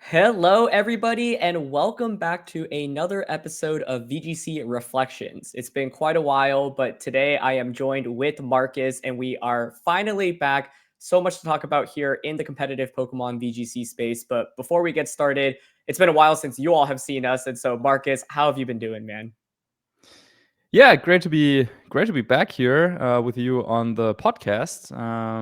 Hello, everybody, and welcome back to another episode of VGC Reflections. It's been quite a while, but today I am joined with Marcus, and we are finally back. So much to talk about here in the competitive Pokemon VGC space. But before we get started, it's been a while since you all have seen us. And so, Marcus, how have you been doing, man? Yeah, great to be back here with you on the podcast.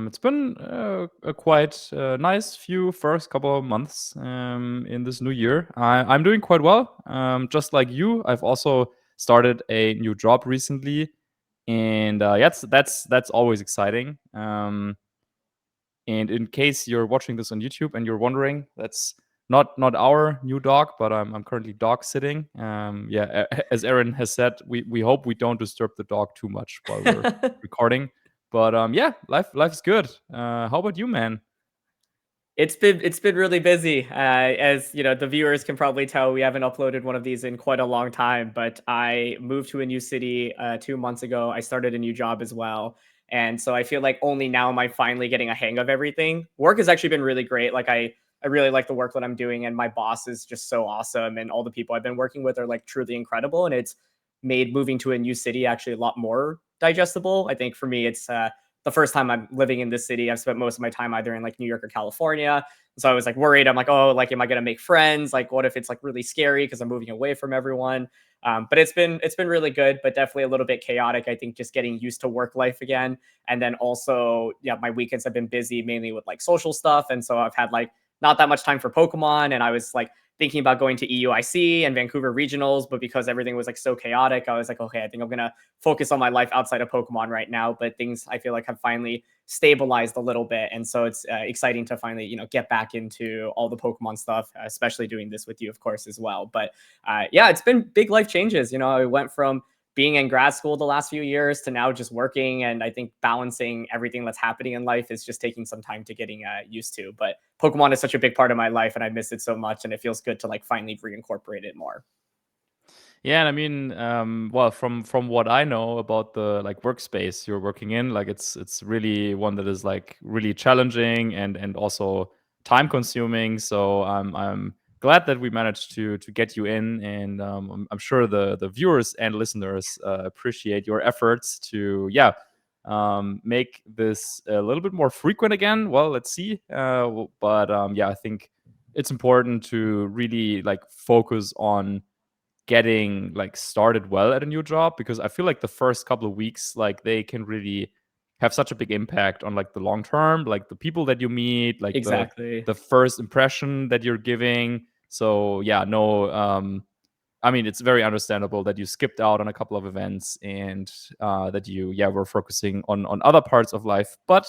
It's been a quite nice few first couple of months in this new year. I'm doing quite well. Just like you, I've also started a new job recently, and yeah, that's always exciting. And in case you're watching this on YouTube and you're wondering, that's not our new dog, but I'm currently dog sitting. Yeah, as Aaron has said, we hope we don't disturb the dog too much while we're recording. But yeah, life's good. How about you, man? It's been really busy. As you know, the viewers can probably tell, we haven't uploaded one of these in quite a long time. But I moved to a new city 2 months ago. I started a new job as well, and so I feel like only now am I finally getting a hang of everything. Work has actually been really great. I really like the work that I'm doing, and my boss is just so awesome, and all the people I've been working with are like truly incredible. And it's made moving to a new city actually a lot more digestible. I think for me, it's the first time I'm living in this city. I've spent most of my time either in like New York or California. So I was like worried. I'm like, oh, like, am I gonna make friends? Like, what if it's like really scary because I'm moving away from everyone? But it's been really good, but definitely a little bit chaotic. I think just getting used to work life again, and then also, yeah, my weekends have been busy mainly with like social stuff, and so I've had like not that much time for Pokemon, and I was like thinking about going to EUIC and Vancouver Regionals, but because everything was like so chaotic, I was like, okay, I think I'm gonna focus on my life outside of Pokemon right now. But things I feel like have finally stabilized a little bit, and so it's exciting to finally get back into all the Pokemon stuff, especially doing this with you, of course, as well. But yeah, it's been big life changes. I went from being in grad school the last few years to now just working, and I think balancing everything that's happening in life is just taking some time to getting used to. But Pokemon is such a big part of my life, and I miss it so much, and it feels good to like finally reincorporate it more. Yeah, and I mean, well, from what I know about the like workspace you're working in, like it's really one that is like really challenging and also time consuming. So I'm glad that we managed to get you in, and I'm sure the viewers and listeners appreciate your efforts to make this a little bit more frequent again. Well, let's see. But yeah, I think it's important to really like focus on getting like started well at a new job, because I feel like the first couple of weeks, like they can really have such a big impact on like the long term, like the people that you meet, like Exactly. the first impression that you're giving. So yeah, no, I mean, it's very understandable that you skipped out on a couple of events, and that you were focusing on other parts of life. But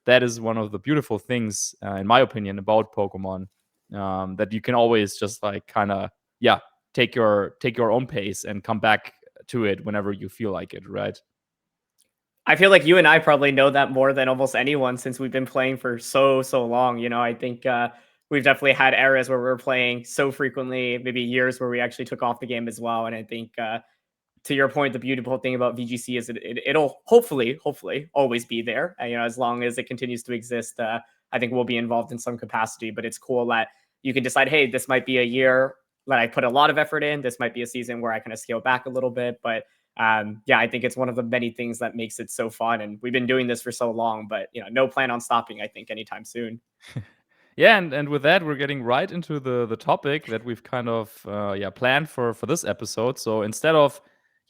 that is one of the beautiful things, in my opinion, about Pokemon, that you can always just like kind of yeah take your own pace and come back to it whenever you feel like it, right? I feel like you and I probably know that more than almost anyone since we've been playing for so long. I think we've definitely had eras where we were playing so frequently, maybe years where we actually took off the game as well. And I think to your point, the beautiful thing about VGC is it'll hopefully always be there. As long as it continues to exist, I think we'll be involved in some capacity. But it's cool that you can decide, hey, this might be a year that I put a lot of effort in. This might be a season where I kind of scale back a little bit. But yeah, I think it's one of the many things that makes it so fun. And we've been doing this for so long, but no plan on stopping, I think, anytime soon. Yeah, and with that, we're getting right into the topic that we've kind of planned for this episode. So instead of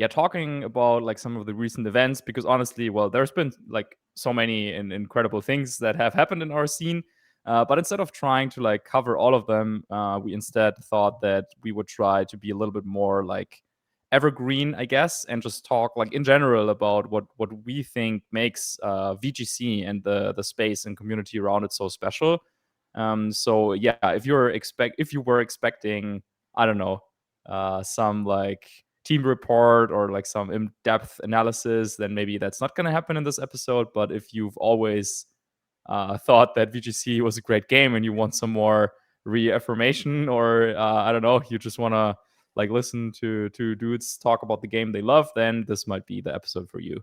talking about like some of the recent events, because honestly, well, there's been like so many incredible things that have happened in our scene. But instead of trying to like cover all of them, we instead thought that we would try to be a little bit more like evergreen, I guess, and just talk like in general about what we think makes VGC and the space and community around it so special. So yeah, if you were expecting, I don't know, some like team report or like some in-depth analysis, then maybe that's not going to happen in this episode. But if you've always thought that VGC was a great game and you want some more reaffirmation, or I don't know, you just want to like listen to two dudes talk about the game they love, then this might be the episode for you.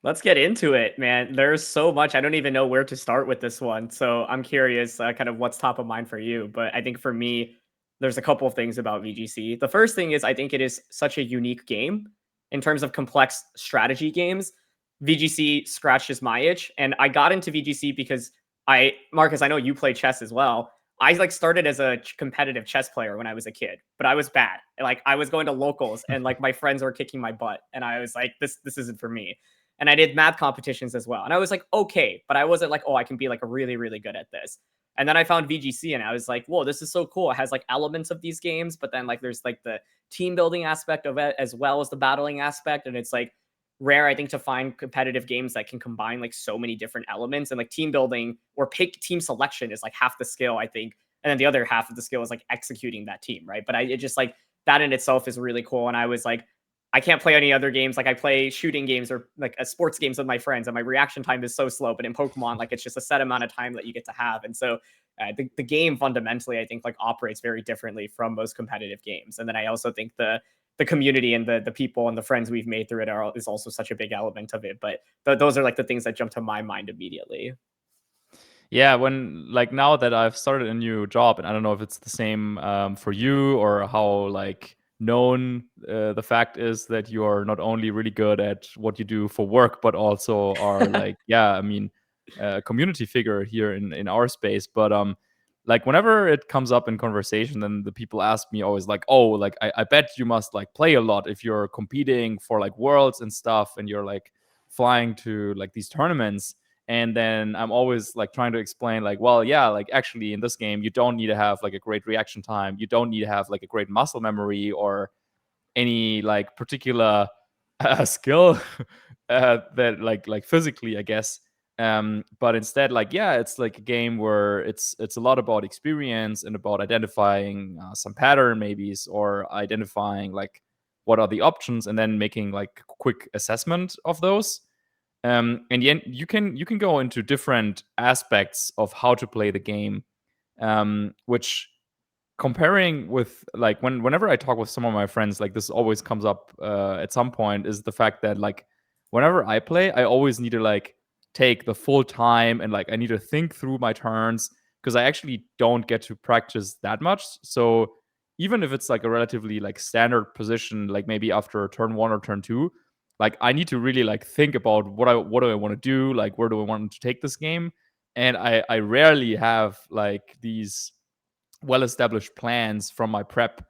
Let's get into it, man. There's so much. I don't even know where to start with this one. So I'm curious, kind of what's top of mind for you. But I think for me, there's a couple of things about VGC. The first thing is I think it is such a unique game in terms of complex strategy games. VGC scratches my itch, and I got into VGC because Marcus, I know you play chess as well. I like started as a competitive chess player when I was a kid, but I was bad. Like I was going to locals, and like my friends were kicking my butt, and I was like, this isn't for me. And I did math competitions as well. And I was like, okay, but I wasn't like, oh, I can be like really, really good at this. And then I found VGC and I was like, whoa, this is so cool. It has like elements of these games, but then like there's like the team building aspect of it as well as the battling aspect. And it's like rare, I think, to find competitive games that can combine like so many different elements. And like team building or pick team selection is like half the skill, I think. And then the other half of the skill is like executing that team, right? But it just like that in itself is really cool. And I was like, I can't play any other games. Like I play shooting games or like sports games with my friends, and my reaction time is so slow. But in Pokemon, like it's just a set amount of time that you get to have, and so the game fundamentally, I think, like operates very differently from most competitive games. And then I also think the community and the people and the friends we've made through it is also such a big element of it. But those are like the things that jump to my mind immediately. Yeah, when like now that I've started a new job, and I don't know if it's the same for you or how like known the fact is that you are not only really good at what you do for work, but also are like, yeah, I mean, a community figure here in our space. But like whenever it comes up in conversation, then the people ask me always like, oh, like I bet you must like play a lot if you're competing for like worlds and stuff, and you're like flying to like these tournaments. And then I'm always like trying to explain like, well, yeah, like actually in this game you don't need to have like a great reaction time, you don't need to have like a great muscle memory or any like particular skill that like physically, I guess. But instead, like, yeah, it's like a game where it's a lot about experience and about identifying some pattern maybe, or identifying like what are the options and then making like quick assessment of those. And yet you can go into different aspects of how to play the game, which comparing with like whenever I talk with some of my friends, like this always comes up at some point, is the fact that like whenever I play, I always need to like take the full time and like I need to think through my turns because I actually don't get to practice that much. So even if it's like a relatively like standard position, like maybe after turn one or turn two, like I need to really like think about what do I want to do, like where do I want to take this game, and I rarely have like these well established plans from my prep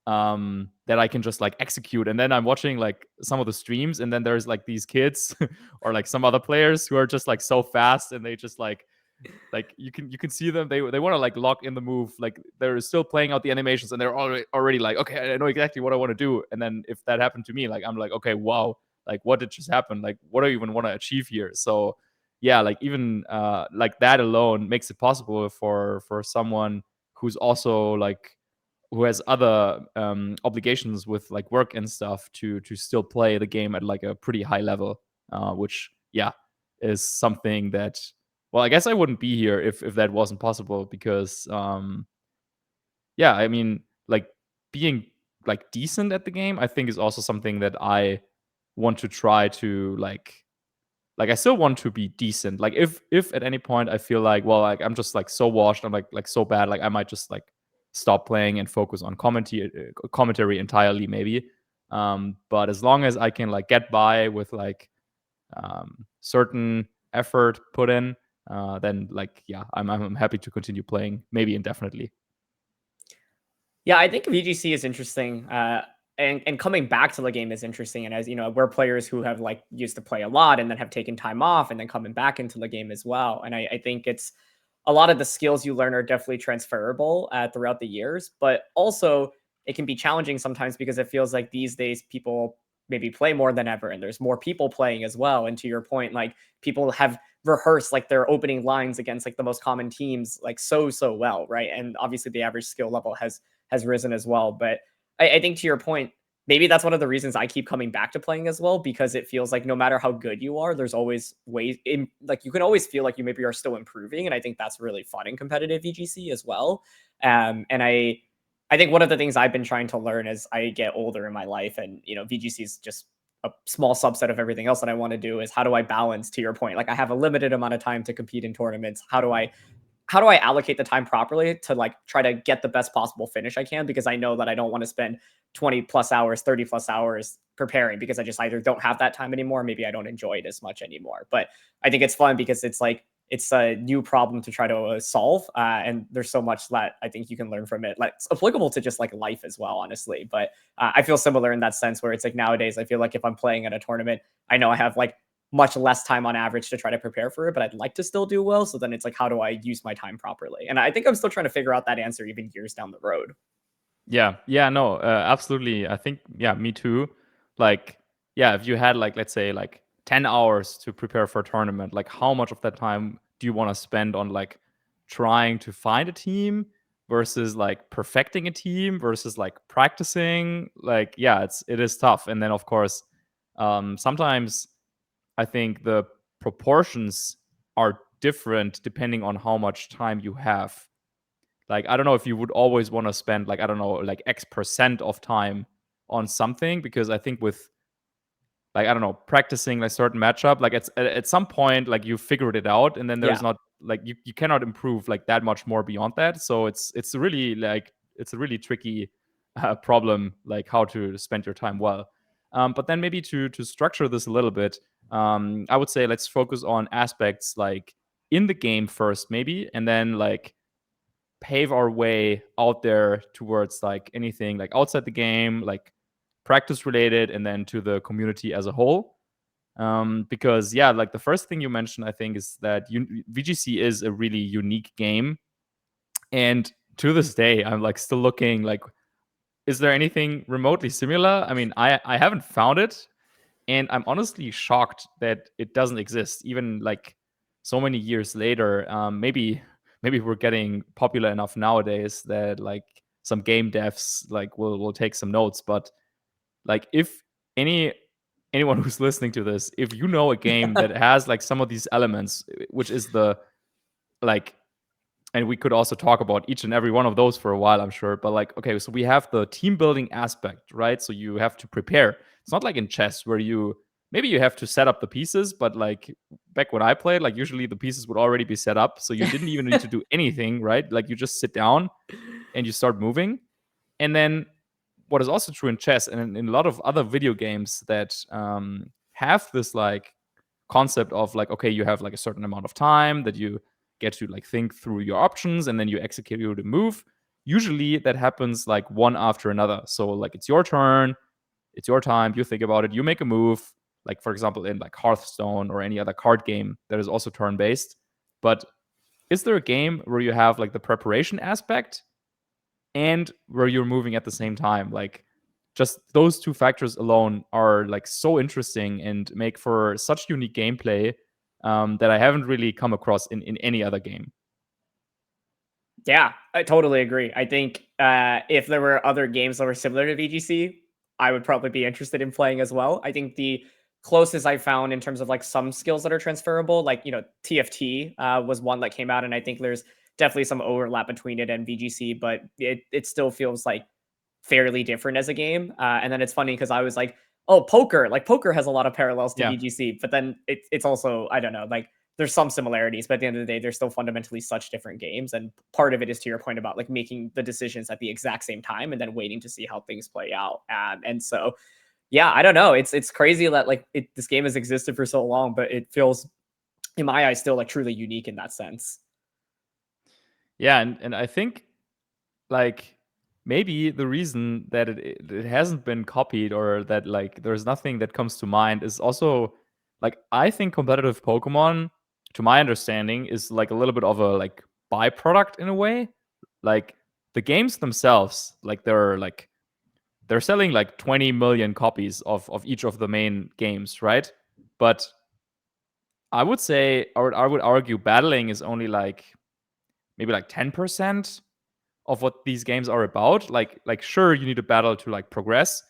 that I can just like execute. And then I'm watching like some of the streams, and then there's like these kids or like some other players who are just like so fast, and they just like you can see them, they want to like lock in the move, like they're still playing out the animations, and they're already like, okay, I know exactly what I want to do. And then if that happened to me, like I'm like, okay, wow, like what did just happen, like what do I even want to achieve here? So yeah, like even like that alone makes it possible for someone who's also like who has other obligations with like work and stuff to still play the game at like a pretty high level, which yeah is something that, well, I guess I wouldn't be here if that wasn't possible, because yeah, I mean, like being like decent at the game, I think is also something that I want to try to like I still want to be decent. Like if at any point I feel like, well, like I'm just like so washed, I'm like so bad, like I might just like stop playing and focus on commentary entirely maybe. But as long as I can like get by with like certain effort put in, then like yeah, I'm happy to continue playing maybe indefinitely. Yeah, I think VGC is interesting. And coming back to the game is interesting. And as you know, we're players who have like used to play a lot and then have taken time off and then coming back into the game as well. And I think it's a lot of the skills you learn are definitely transferable throughout the years, but also it can be challenging sometimes because it feels like these days people maybe play more than ever and there's more people playing as well. And to your point, like people have rehearsed like their opening lines against like the most common teams like so well, right? And obviously the average skill level has risen as well. But I think to your point, maybe that's one of the reasons I keep coming back to playing as well, because it feels like no matter how good you are, there's always ways in like you can always feel like you maybe are still improving. And I think that's really fun in competitive VGC as well. And I think one of the things I've been trying to learn as I get older in my life, and you know, VGC is just a small subset of everything else that I want to do is how do I balance, to your point, like I have a limited amount of time to compete in tournaments. How do I allocate the time properly to like try to get the best possible finish I can? Because I know that I don't want to spend 20 plus hours, 30 plus hours preparing because I just either don't have that time anymore. Maybe I don't enjoy it as much anymore. But I think it's fun because it's like, it's a new problem to try to solve. And there's so much that I think you can learn from it. Like it's applicable to just like life as well, honestly. But I feel similar in that sense where it's like nowadays, I feel like if I'm playing at a tournament, I know I have like much less time on average to try to prepare for it, but I'd like to still do well. So then it's like, how do I use my time properly? And I think I'm still trying to figure out that answer even years down the road. Yeah, no, absolutely. I think, yeah, me too. Like, yeah, if you had like, let's say like 10 hours to prepare for a tournament, like how much of that time do you want to spend on like trying to find a team versus like perfecting a team versus like practicing? Like, yeah, it is tough. And then of course, sometimes I think the proportions are different depending on how much time you have. Like, I don't know if you would always want to spend like, I don't know, like X% of time on something, because I think with like, I don't know, practicing a certain matchup, like at some point, like you figured it out, and then there's Yeah. not like you cannot improve like that much more beyond that. So it's really like it's a really tricky problem, like how to spend your time well. But then maybe to structure this a little bit, I would say let's focus on aspects like in the game first, maybe, and then like pave our way out there towards like anything like outside the game, like practice related, and then to the community as a whole. Because yeah, like the first thing you mentioned, I think, is that VGC is a really unique game, and to this day, I'm like still looking like, is there anything remotely similar? I mean, I haven't found it, and I'm honestly shocked that it doesn't exist, even like so many years later. Maybe we're getting popular enough nowadays that like some game devs like will take some notes. But like if anyone who's listening to this, if you know a game that has like some of these elements, which is the like, and we could also talk about each and every one of those for a while, I'm sure. But like, okay, so we have the team building aspect, right? So you have to prepare. It's not like in chess where maybe you have to set up the pieces, but like back when I played, like usually the pieces would already be set up, so you didn't even need to do anything, right? Like you just sit down and you start moving. And then what is also true in chess and in a lot of other video games that have this like concept of like, okay, you have like a certain amount of time that you get to like think through your options, and then you execute a move. Usually that happens like one after another. So like it's your turn, it's your time, you think about it, you make a move. Like for example, in like Hearthstone or any other card game that is also turn based. But is there a game where you have like the preparation aspect and where you're moving at the same time? Like just those two factors alone are like so interesting and make for such unique gameplay that I haven't really come across in any other game. Yeah, I totally agree. I think if there were other games that were similar to VGC, I would probably be interested in playing as well. I think the closest I found in terms of like some skills that are transferable, like TFT was one that came out, and I think there's definitely some overlap between it and VGC, but it still feels like fairly different as a game. And then it's funny because I was like, oh, poker, like poker has a lot of parallels to Yeah. VGC, but then it's also, I don't know, like there's some similarities, but at the end of the day, they're still fundamentally such different games. And part of it is to your point about like making the decisions at the exact same time and then waiting to see how things play out. And so, yeah, I don't know. It's crazy that like this game has existed for so long, but it feels, in my eyes, still like truly unique in that sense. Yeah, and I think like maybe the reason that it hasn't been copied, or that like there's nothing that comes to mind, is also like I think competitive Pokemon, to my understanding, is like a little bit of a like byproduct in a way. Like the games themselves, like they're selling like 20 million copies of each of the main games, right? But I would say, or I would argue, battling is only like maybe like 10% of what these games are about. Like sure, you need to battle to like progress,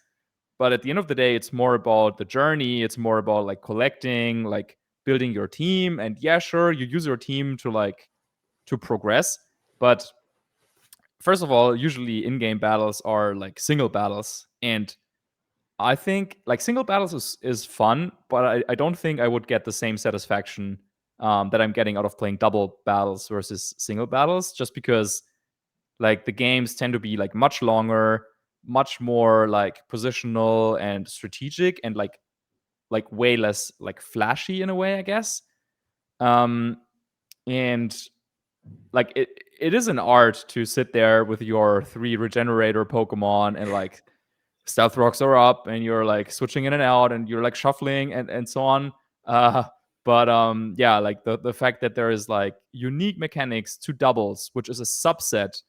but at the end of the day, it's more about the journey. It's more about like collecting, like building your team. And yeah, sure, you use your team to like to progress, but first of all, usually in-game battles are like single battles, and I think like single battles is fun, but I don't think I would get the same satisfaction that I'm getting out of playing double battles versus single battles, just because like the games tend to be like much longer, much more like positional and strategic, and like way less like flashy in a way, I guess. Um, and like it is an art to sit there with your 3 regenerator Pokemon and like stealth rocks are up and you're like switching in and out and you're like shuffling and so on. Uh, but yeah, like the fact that there is like unique mechanics to doubles, which is a subset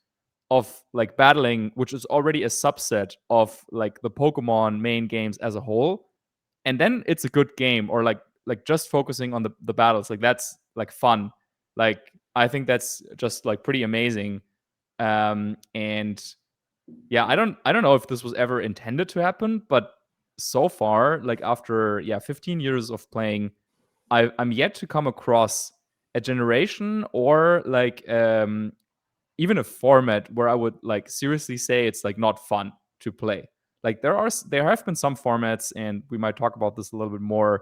of like battling, which is already a subset of like the Pokemon main games as a whole, and then it's a good game, or like just focusing on the battles, like that's like fun. Like I think that's just like pretty amazing. And yeah, I don't know if this was ever intended to happen, but so far, like after 15 years of playing, I'm yet to come across a generation or like even a format where I would like seriously say it's like not fun to play. Like there have been some formats, and we might talk about this a little bit more,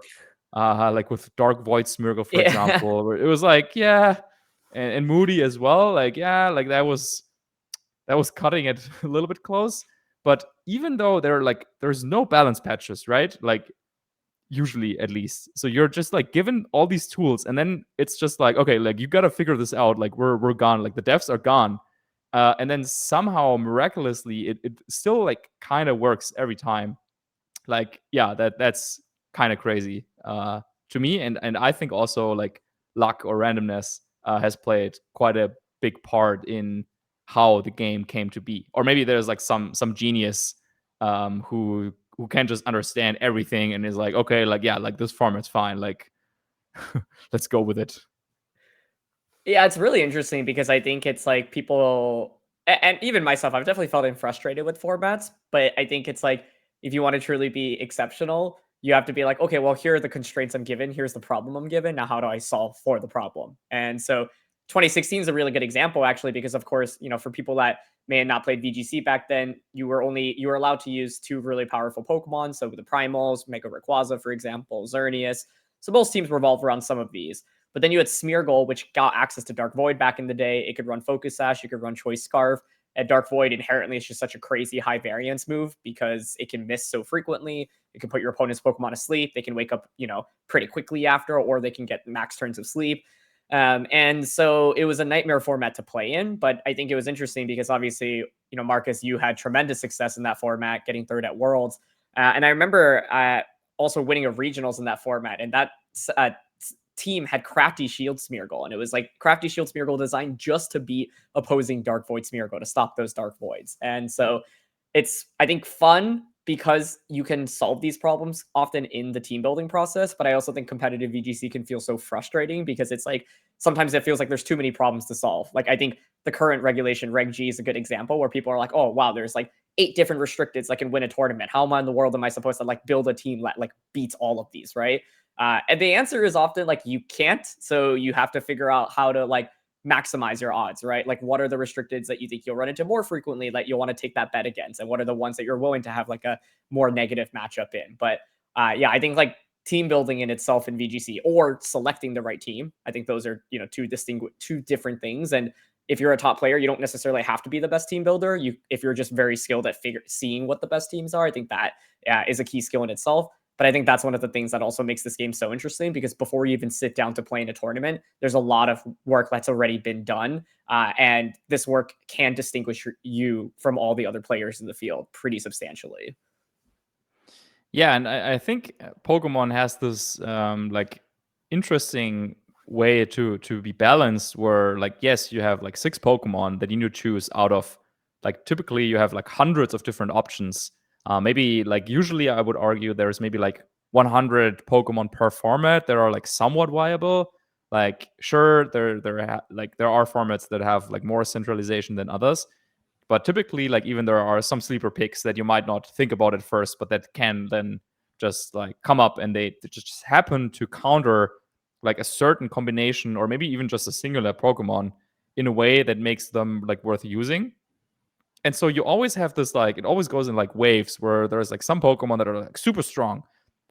like with Dark Void Smeargle, for Yeah. example, where it was like and Moody as well, like like that was cutting it a little bit close. But even though there's no balance patches, right? Like usually at least. So you're just like given all these tools, and then it's just like, okay, like you gotta figure this out. Like we're gone. Like the devs are gone. And then somehow miraculously it still like kind of works every time. Like that's kind of crazy to me, and I think also like luck or randomness has played quite a big part in how the game came to be. Or maybe there's like some genius who can just understand everything and is like, okay, like like this format's fine, like let's go with it. Yeah, it's really interesting because I think it's like people, and even myself, I've definitely felt frustrated with formats, but I think it's like if you want to truly be exceptional, you have to be like, okay, well, here are the constraints I'm given. Here's the problem I'm given. Now, how do I solve for the problem? And so 2016 is a really good example, actually, because of course, for people that may have not played VGC back then, you were allowed to use two really powerful Pokemon. So the Primals, Mega Rayquaza, for example, Xerneas. So most teams revolve around some of these. But then you had Smeargle, which got access to Dark Void back in the day. It could run Focus Sash, you could run Choice Scarf. At Dark Void, inherently, it's just such a crazy high variance move because it can miss so frequently. It can put your opponent's Pokemon asleep. They can wake up, pretty quickly after, or they can get max turns of sleep. And so it was a nightmare format to play in. But I think it was interesting because obviously, Marcus, you had tremendous success in that format, getting third at Worlds. And I remember also winning a regionals in that format. And that team had Crafty Shield Smeargle, and it was like Crafty Shield Smeargle designed just to beat opposing Dark Void Smeargle, to stop those Dark Voids. And so it's, I think, fun because you can solve these problems often in the team building process. But I also think competitive VGC can feel so frustrating because it's like sometimes it feels like there's too many problems to solve. Like I think the current regulation, Reg G, is a good example where people are like, oh wow, there's like 8 different restricteds that can win a tournament. How am I in the world am I supposed to like build a team that like beats all of these, right? And the answer is often like you can't. So you have to figure out how to like maximize your odds, right? Like what are the restricteds that you think you'll run into more frequently that you'll want to take that bet against? And what are the ones that you're willing to have like a more negative matchup in? But yeah, I think like team building in itself in VGC or selecting the right team, I think those are, two different things. And if you're a top player, you don't necessarily have to be the best team builder. If you're just very skilled at seeing what the best teams are, I think that is a key skill in itself. But I think that's one of the things that also makes this game so interesting because before you even sit down to play in a tournament, there's a lot of work that's already been done. And this work can distinguish you from all the other players in the field pretty substantially. Yeah, and I think Pokemon has this like interesting way to be balanced where like yes, you have like 6 Pokemon that you need to choose out of like typically you have like hundreds of different options. Maybe like usually I would argue there's maybe like 100 Pokemon per format that are like somewhat viable. Like sure, like there are formats that have like more centralization than others, but typically like even there are some sleeper picks that you might not think about at first, but that can then just like come up and they just happen to counter like a certain combination or maybe even just a singular Pokemon in a way that makes them like worth using. And so you always have this, like, it always goes in like waves where there's like some Pokemon that are like super strong,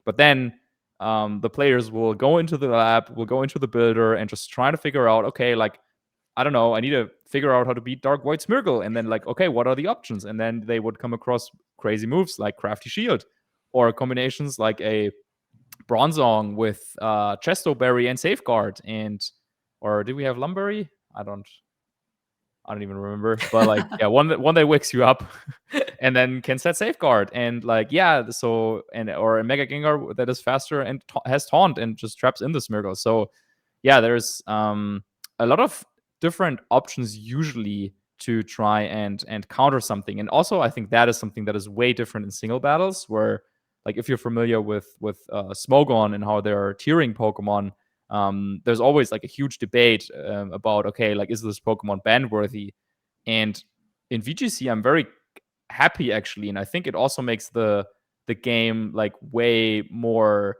but then the players will go into the lab, will go into the builder, and just try to figure out, okay, like, I don't know, I need to figure out how to beat Dark Void Smeargle. And then, like, okay, what are the options? And then they would come across crazy moves like Crafty Shield, or combinations like a Bronzong with Chesto Berry and Safeguard. Or did we have Lumberry? I don't even remember, but like, yeah, one that wakes you up and then can set Safeguard, and like, yeah, so, and or a Mega Gengar that is faster and has Taunt and just traps in the Smeargle. So yeah, there's a lot of different options usually to try and counter something. And also, I think that is something that is way different in single battles, where, like, if you're familiar with Smogon and how they're tiering Pokemon, there's always like a huge debate about, okay, like, is this Pokemon ban worthy? And in VGC, I'm very happy actually, and I think it also makes the game like way more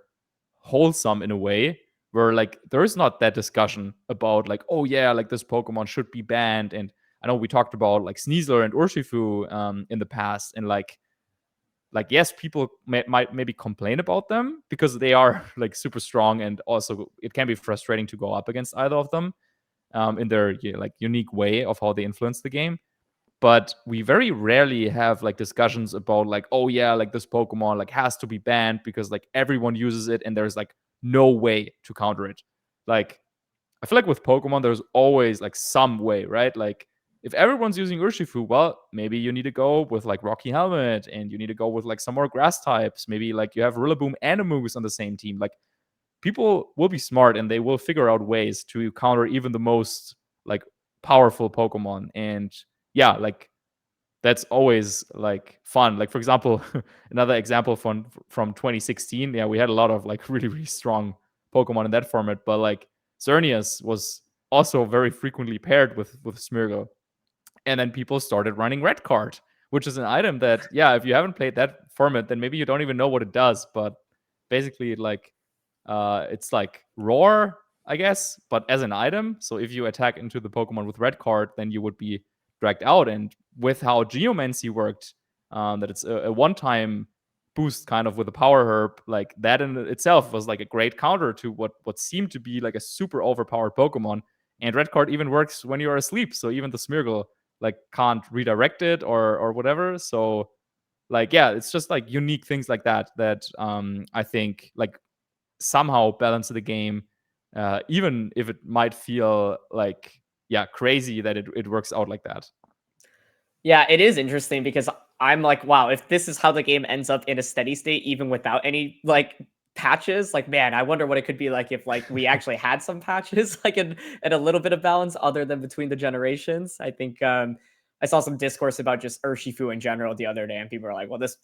wholesome in a way, where like there is not that discussion about like, oh yeah, like this Pokemon should be banned. And I know we talked about like Sneasler and Urshifu in the past, and like yes, people might maybe complain about them because they are like super strong, and also it can be frustrating to go up against either of them in their like unique way of how they influence the game. But we very rarely have like discussions about like, oh yeah, like this Pokemon like has to be banned because like everyone uses it and there's like no way to counter it. Like, I feel like with Pokemon, there's always like some way, right? Like, if everyone's using Urshifu, well, maybe you need to go with like Rocky Helmet, and you need to go with like some more grass types. Maybe like you have Rillaboom and a Moose on the same team. Like, people will be smart and they will figure out ways to counter even the most like powerful Pokemon. And yeah, like, that's always like fun. Like, for example, another example from 2016. Yeah, we had a lot of like really strong Pokemon in that format, but like Xerneas was also very frequently paired with Smeargle. And then people started running Red Card, which is an item that, yeah, if you haven't played that format, then maybe you don't even know what it does. But basically, like, it's like Roar, I guess, but as an item. So if you attack into the Pokemon with Red Card, then you would be dragged out. And with how Geomancy worked, that it's a one-time boost kind of with a power herb, like that in itself was like a great counter to what seemed to be like a super overpowered Pokemon. And Red Card even works when you're asleep, so even the Smeargle like can't redirect it or whatever. So like, yeah, it's just like unique things like that I think like somehow balance the game, even if it might feel like, yeah, crazy that it works out like that. Yeah, it is interesting because I'm like, wow, if this is how the game ends up in a steady state, even without any like patches, like, man, I wonder what it could be like if like we actually had some patches, like, and a little bit of balance other than between the generations. I think I saw some discourse about just Urshifu in general the other day, and people are like, well, this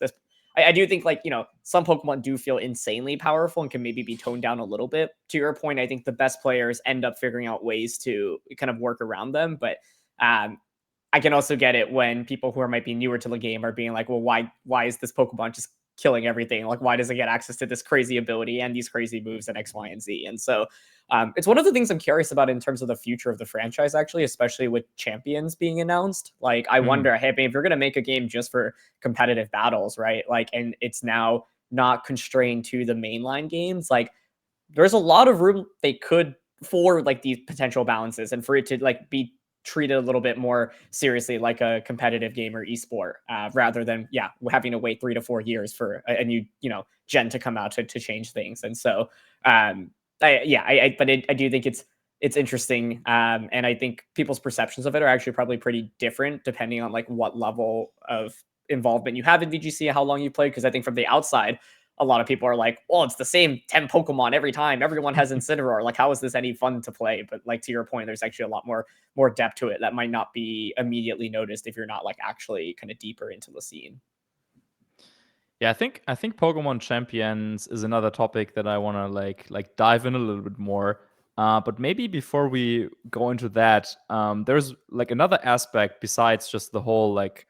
I do think, like, some Pokemon do feel insanely powerful and can maybe be toned down a little bit. To your point, I think the best players end up figuring out ways to kind of work around them, but I can also get it when people who might be newer to the game are being like, well, why is this Pokemon just killing everything? Like, why does it get access to this crazy ability and these crazy moves and X, Y, and Z? And so it's one of the things I'm curious about in terms of the future of the franchise, actually, especially with champions being announced. Like, I wonder, hey, if you're going to make a game just for competitive battles, right? Like, and it's now not constrained to the mainline games, like, there's a lot of room they could for like these potential balances and for it to like be treated a little bit more seriously like a competitive game or esport, rather than having to wait 3 to 4 years for a new gen to come out to change things. And so I do think it's interesting, and I think people's perceptions of it are actually probably pretty different depending on like what level of involvement you have in VGC, how long you played. Because I think from the outside, a lot of people are like, well, it's the same 10 Pokemon every time. Everyone has Incineroar. Like, how is this any fun to play? But like, to your point, there's actually a lot more depth to it that might not be immediately noticed if you're not like actually kind of deeper into the scene. Yeah, I think Pokemon Champions is another topic that I want to like dive in a little bit more. But maybe before we go into that, there's like another aspect besides just the whole like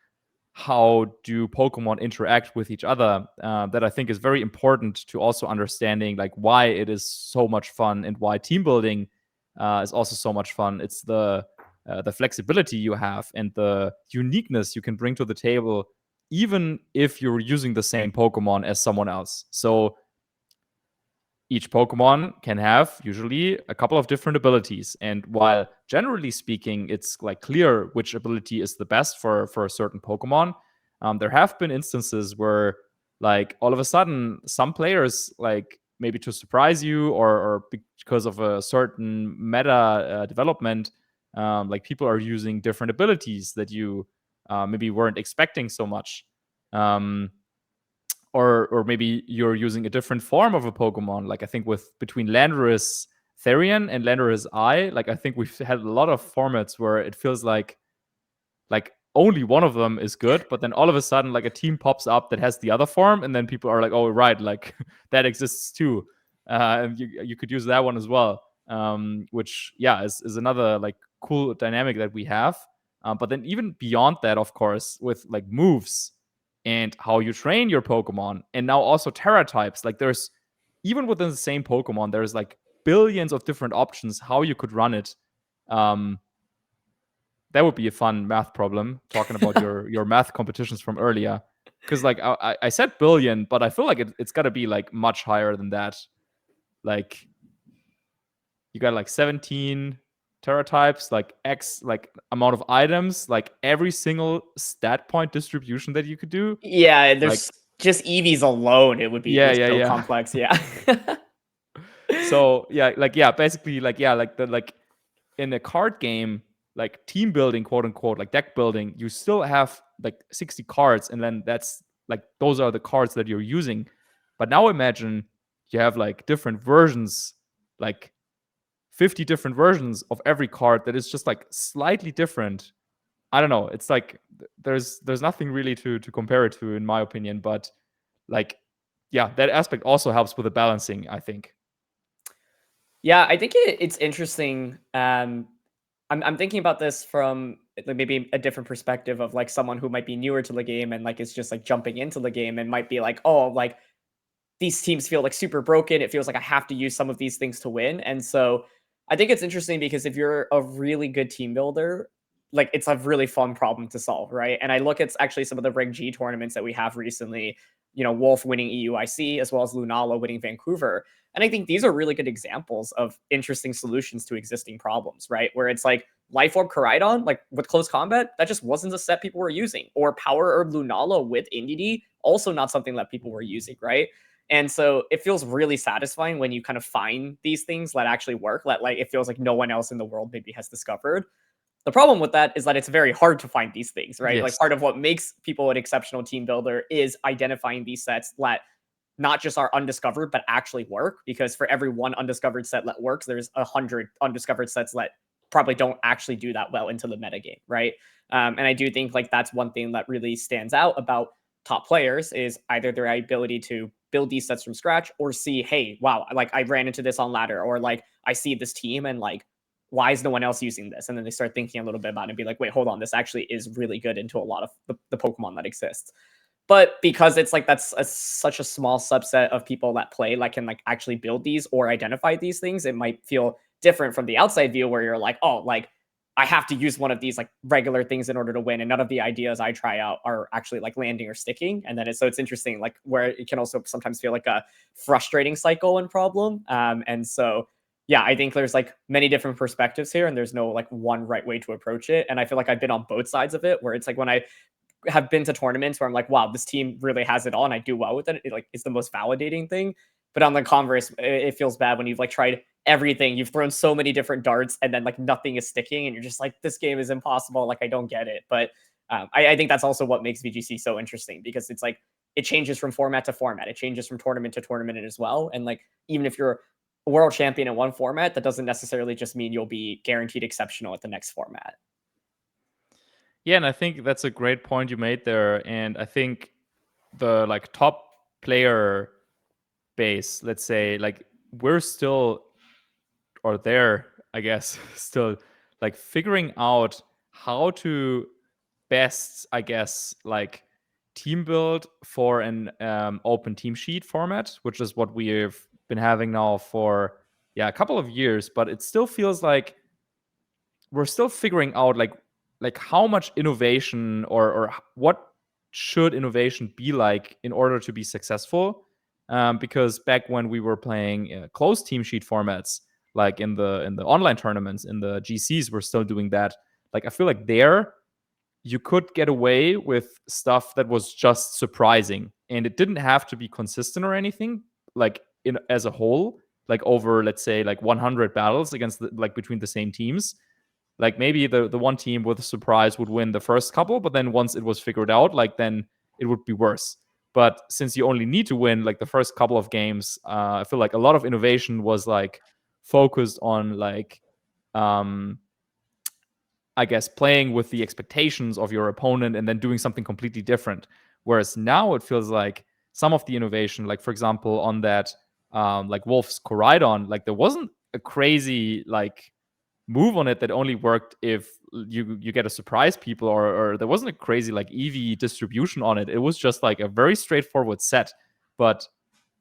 how do Pokemon interact with each other, that I think is very important to also understanding like why it is so much fun and why team building is also so much fun. It's the the flexibility you have and the uniqueness you can bring to the table, even if you're using the same Pokemon as someone else. So each Pokemon can have usually a couple of different abilities. And while generally speaking, it's like clear which ability is the best for a certain Pokemon, there have been instances where like all of a sudden some players, like maybe to surprise you or because of a certain meta development, like people are using different abilities that you maybe weren't expecting so much. Or maybe you're using a different form of a Pokemon. Like I think with between Landorus Therian and Landorus I, like I think we've had a lot of formats where it feels like only one of them is good, but then all of a sudden like a team pops up that has the other form, and then people are like, oh right, like that exists too, and you could use that one as well, which is another like cool dynamic that we have. But then even beyond that, of course, with like moves and how you train your Pokemon, and now also Terra types. Like there's even within the same Pokemon, there's like billions of different options how you could run it. That would be a fun math problem. Talking about your math competitions from earlier, because like I said billion, but I feel like it's got to be like much higher than that. Like you got like 17 teratypes, like X like amount of items, like every single stat point distribution that you could do. Yeah, Like there's just EVs alone. It would be so yeah. complex. Yeah. So basically like the like in a card game, like team building, quote unquote, like deck building, you still have like 60 cards, and then that's like those are the cards that you're using. But now imagine you have like different versions, like 50 different versions of every card that is just like slightly different. I don't know. It's like there's nothing really to compare it to, in my opinion. But like, yeah, that aspect also helps with the balancing, I think. Yeah, I think it's interesting. I'm thinking about this from like maybe a different perspective of like someone who might be newer to the game and like is just like jumping into the game and might be like, oh, like these teams feel like super broken. It feels like I have to use some of these things to win. And so I think it's interesting because if you're a really good team builder, like it's a really fun problem to solve, right? And I look at actually some of the Reg G tournaments that we have recently, Wolfe winning EUIC as well as Lunala winning Vancouver. And I think these are really good examples of interesting solutions to existing problems, right? Where it's like Life Orb Koraidon, like with close combat, that just wasn't a set people were using. Or Power Herb Lunala with Indeedee, also not something that people were using, right? And so it feels really satisfying when you kind of find these things that actually work, that like it feels like no one else in the world maybe has discovered. The problem with that is that it's very hard to find these things, right? Like Yes. part of what makes people an exceptional team builder is identifying these sets that not just are undiscovered, but actually work. Because for every one undiscovered set that works, there's 100 undiscovered sets that probably don't actually do that well into the metagame, right? And I do think like that's one thing that really stands out about top players is either their ability to build these sets from scratch or see, hey, wow, like I ran into this on ladder, or like I see this team and like, why is no one else using this? And then they start thinking a little bit about it and be like, wait, hold on, this actually is really good into a lot of the Pokemon that exists. But because it's like that's such a small subset of people that play, like can like actually build these or identify these things, it might feel different from the outside view where you're like, oh, like I have to use one of these like regular things in order to win, and none of the ideas I try out are actually like landing or sticking. And then it's interesting, like where it can also sometimes feel like a frustrating cycle and problem. And so yeah, I think there's like many different perspectives here, and there's no like one right way to approach it. And I feel like I've been on both sides of it, where it's like when I have been to tournaments where I'm like, wow, this team really has it all and I do well with it. It like is the most validating thing. But on the converse, it feels bad when you've like tried everything. You've thrown so many different darts and then like nothing is sticking, and you're just like, this game is impossible. Like I don't get it. But I think that's also what makes VGC so interesting, because it's like it changes from format to format. It changes from tournament to tournament as well. And like even if you're a world champion in one format, that doesn't necessarily just mean you'll be guaranteed exceptional at the next format. Yeah, and I think that's a great point you made there. And I think the like top player base, let's say, like we're still, or there, I guess, still like figuring out how to best, I guess, like team build for an open team sheet format, which is what we've been having now for a couple of years. But it still feels like we're still figuring out like how much innovation or what should innovation be like in order to be successful. Because back when we were playing closed team sheet formats, like in the online tournaments, in the GCs, we're still doing that. Like I feel like there you could get away with stuff that was just surprising, and it didn't have to be consistent or anything, like in as a whole, like over, let's say, like 100 battles against like between the same teams. Like maybe the one team with a surprise would win the first couple, but then once it was figured out, like then it would be worse. But since you only need to win like the first couple of games, I feel like a lot of innovation was like focused on like um I guess playing with the expectations of your opponent and then doing something completely different. Whereas now it feels like some of the innovation, like for example on that like Wolfe's Koraidon, like there wasn't a crazy like move on it that only worked if you get a surprise people, or there wasn't a crazy like EV distribution on it. It was just like a very straightforward set. But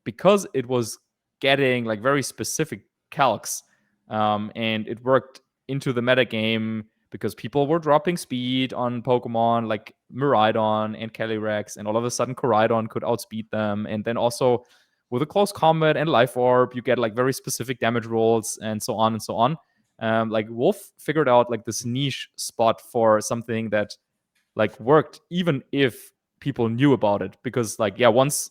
because it was getting like very specific calcs, and it worked into the meta game because people were dropping speed on Pokemon like Miraidon and Calyrex, and all of a sudden Koraidon could outspeed them. And then also with a close combat and life orb, you get like very specific damage rolls and so on and so on. Like Wolfe figured out like this niche spot for something that like worked even if people knew about it, because like yeah, once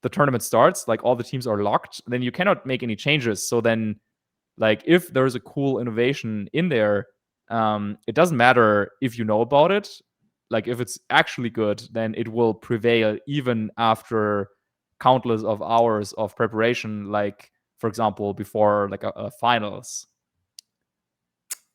the tournament starts, like all the teams are locked, then you cannot make any changes. So then like if there's a cool innovation in there, it doesn't matter if you know about it. Like if it's actually good, then it will prevail even after countless of hours of preparation, like for example before like a finals.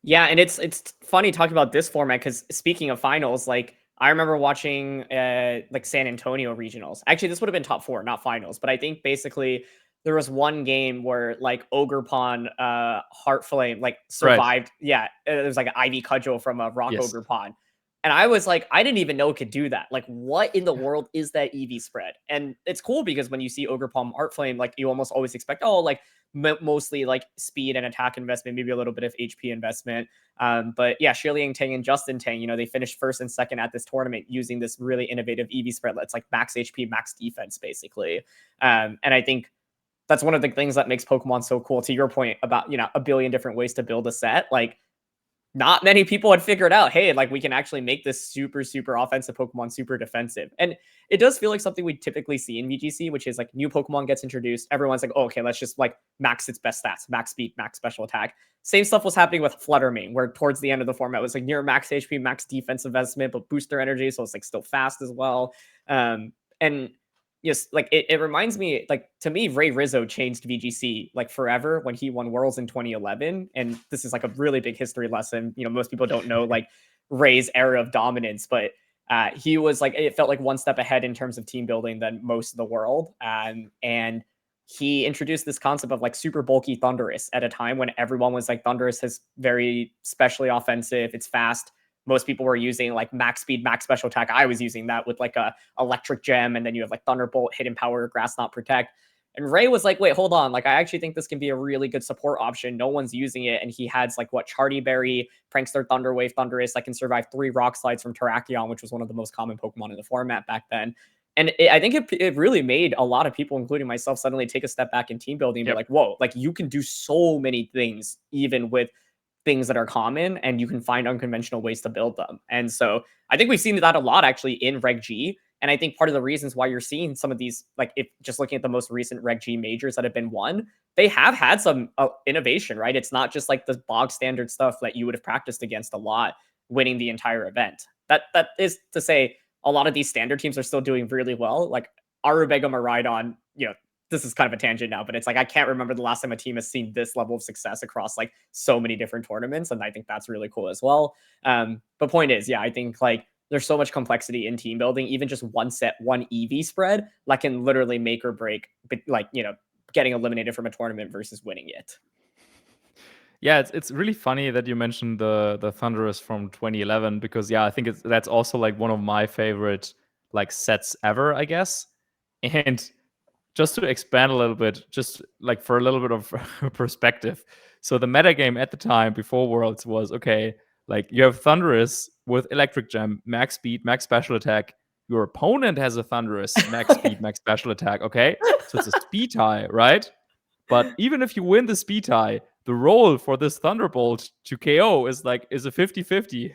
Yeah, and it's funny talking about this format because speaking of finals, like I remember watching like San Antonio regionals. Actually, this would have been top 4, not finals, but I think basically there was one game where like Ogerpon Heartflame like Right. survived. Yeah, there was like an Ivy Cudgel from a Rock Yes. Ogerpon. And I was like, I didn't even know it could do that. Like, what in the world is that EV spread? And it's cool because when you see Ogerpon Heartflame, like you almost always expect, oh, like mostly like speed and attack investment, maybe a little bit of HP investment. But yeah, Shiliang Tang and Justin Tang, you know, they finished first and second at this tournament using this really innovative EV spread that's like max HP, max defense, basically. And I think that's one of the things that makes Pokemon so cool. To your point about, you know, a billion different ways to build a set, like not many people had figured out, hey, like we can actually make this super, super offensive Pokemon super defensive. And it does feel like something we typically see in VGC, which is like new Pokemon gets introduced. Everyone's like, oh, okay, let's just like max its best stats, max speed, max special attack. Same stuff was happening with Fluttermane, where towards the end of the format it was like near max HP, max defense investment, but booster energy. So it's like still fast as well. And yes, like it reminds me, like to me, Ray Rizzo changed VGC like forever when he won Worlds in 2011. And this is like a really big history lesson. You know, most people don't know like Ray's era of dominance, but he was like, it felt like one step ahead in terms of team building than most of the world. And he introduced this concept of like super bulky Thundurus at a time when everyone was like, Thundurus is very specially offensive, it's fast. Most people were using like max speed, max special attack. I was using that with like a electric gem, and then you have like Thunderbolt, Hidden Power, Grass Knot, Protect. And Ray was like, wait, hold on. Like, I actually think this can be a really good support option. No one's using it. And he has like what Charty Berry, Prankster, Thunderwave, Thundurus that can survive 3 rock slides from Terrakion, which was one of the most common Pokemon in the format back then. And I think it really made a lot of people, including myself, suddenly take a step back in team building and be like, whoa, like you can do so many things, even with things that are common, and you can find unconventional ways to build them. And so I think we've seen that a lot actually in Reg G. And I think part of the reasons why you're seeing some of these, like if just looking at the most recent Reg G majors that have been won, they have had some innovation, right? It's not just like the bog standard stuff that you would have practiced against a lot winning the entire event. That is to say a lot of these standard teams are still doing really well. Like Arubega Miraidon, you know, this is kind of a tangent now, but it's like I can't remember the last time a team has seen this level of success across like so many different tournaments, and I think that's really cool as well. But point is, yeah, I think like there's so much complexity in team building. Even just one set, one EV spread, that can literally make or break, like, you know, getting eliminated from a tournament versus winning it. Yeah, it's really funny that you mentioned the Thunderous from 2011, because yeah, I think that's also like one of my favorite like sets ever, I guess. And just to expand a little bit, just like for a little bit of perspective. So the metagame at the time before Worlds was, okay, like you have Thunderous with Electric Gem, max speed, max special attack. Your opponent has a Thunderous, max speed, max special attack. Okay, so it's a speed tie, right? But even if you win the speed tie, the roll for this Thunderbolt to KO is a 50-50.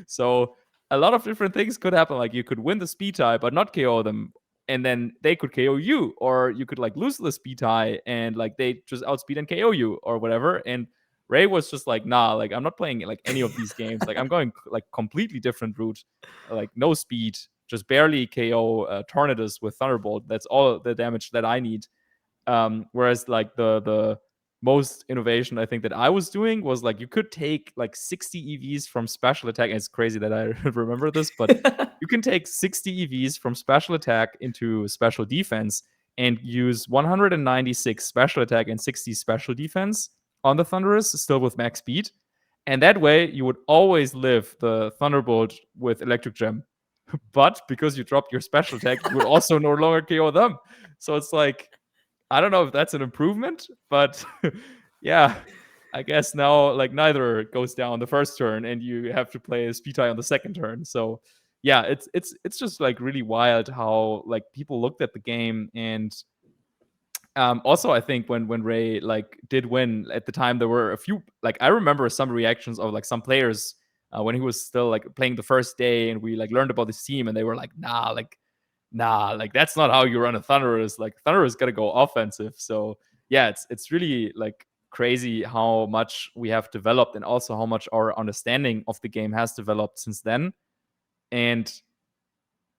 So a lot of different things could happen. Like you could win the speed tie but not KO them, and then they could KO you, or you could like lose the speed tie and like they just outspeed and KO you or whatever. And Ray was just like, nah, like I'm not playing like any of these games. Like I'm going like completely different route, like no speed, just barely KO Tornadus with Thunderbolt. That's all the damage that I need. Whereas like the most innovation I think that I was doing was like you could take like 60 EVs from special attack. And it's crazy that I remember this, but you can take 60 EVs from special attack into special defense and use 196 special attack and 60 special defense on the Thunderous, still with max speed. And that way you would always live the Thunderbolt with Electric Gem. But because you dropped your special attack, you would also no longer KO them. So it's like, I don't know if that's an improvement, but yeah, I guess now like neither goes down the first turn, and you have to play a speed tie on the second turn. So yeah, it's just like really wild how like people looked at the game. And also I think when Ray like did win at the time, there were a few, like I remember some reactions of like some players when he was still like playing the first day, and we like learned about this team, and they were like, nah, like that's not how you run a Thunderous. Like Thunderous got to go offensive. So yeah, it's really like crazy how much we have developed, and also how much our understanding of the game has developed since then. And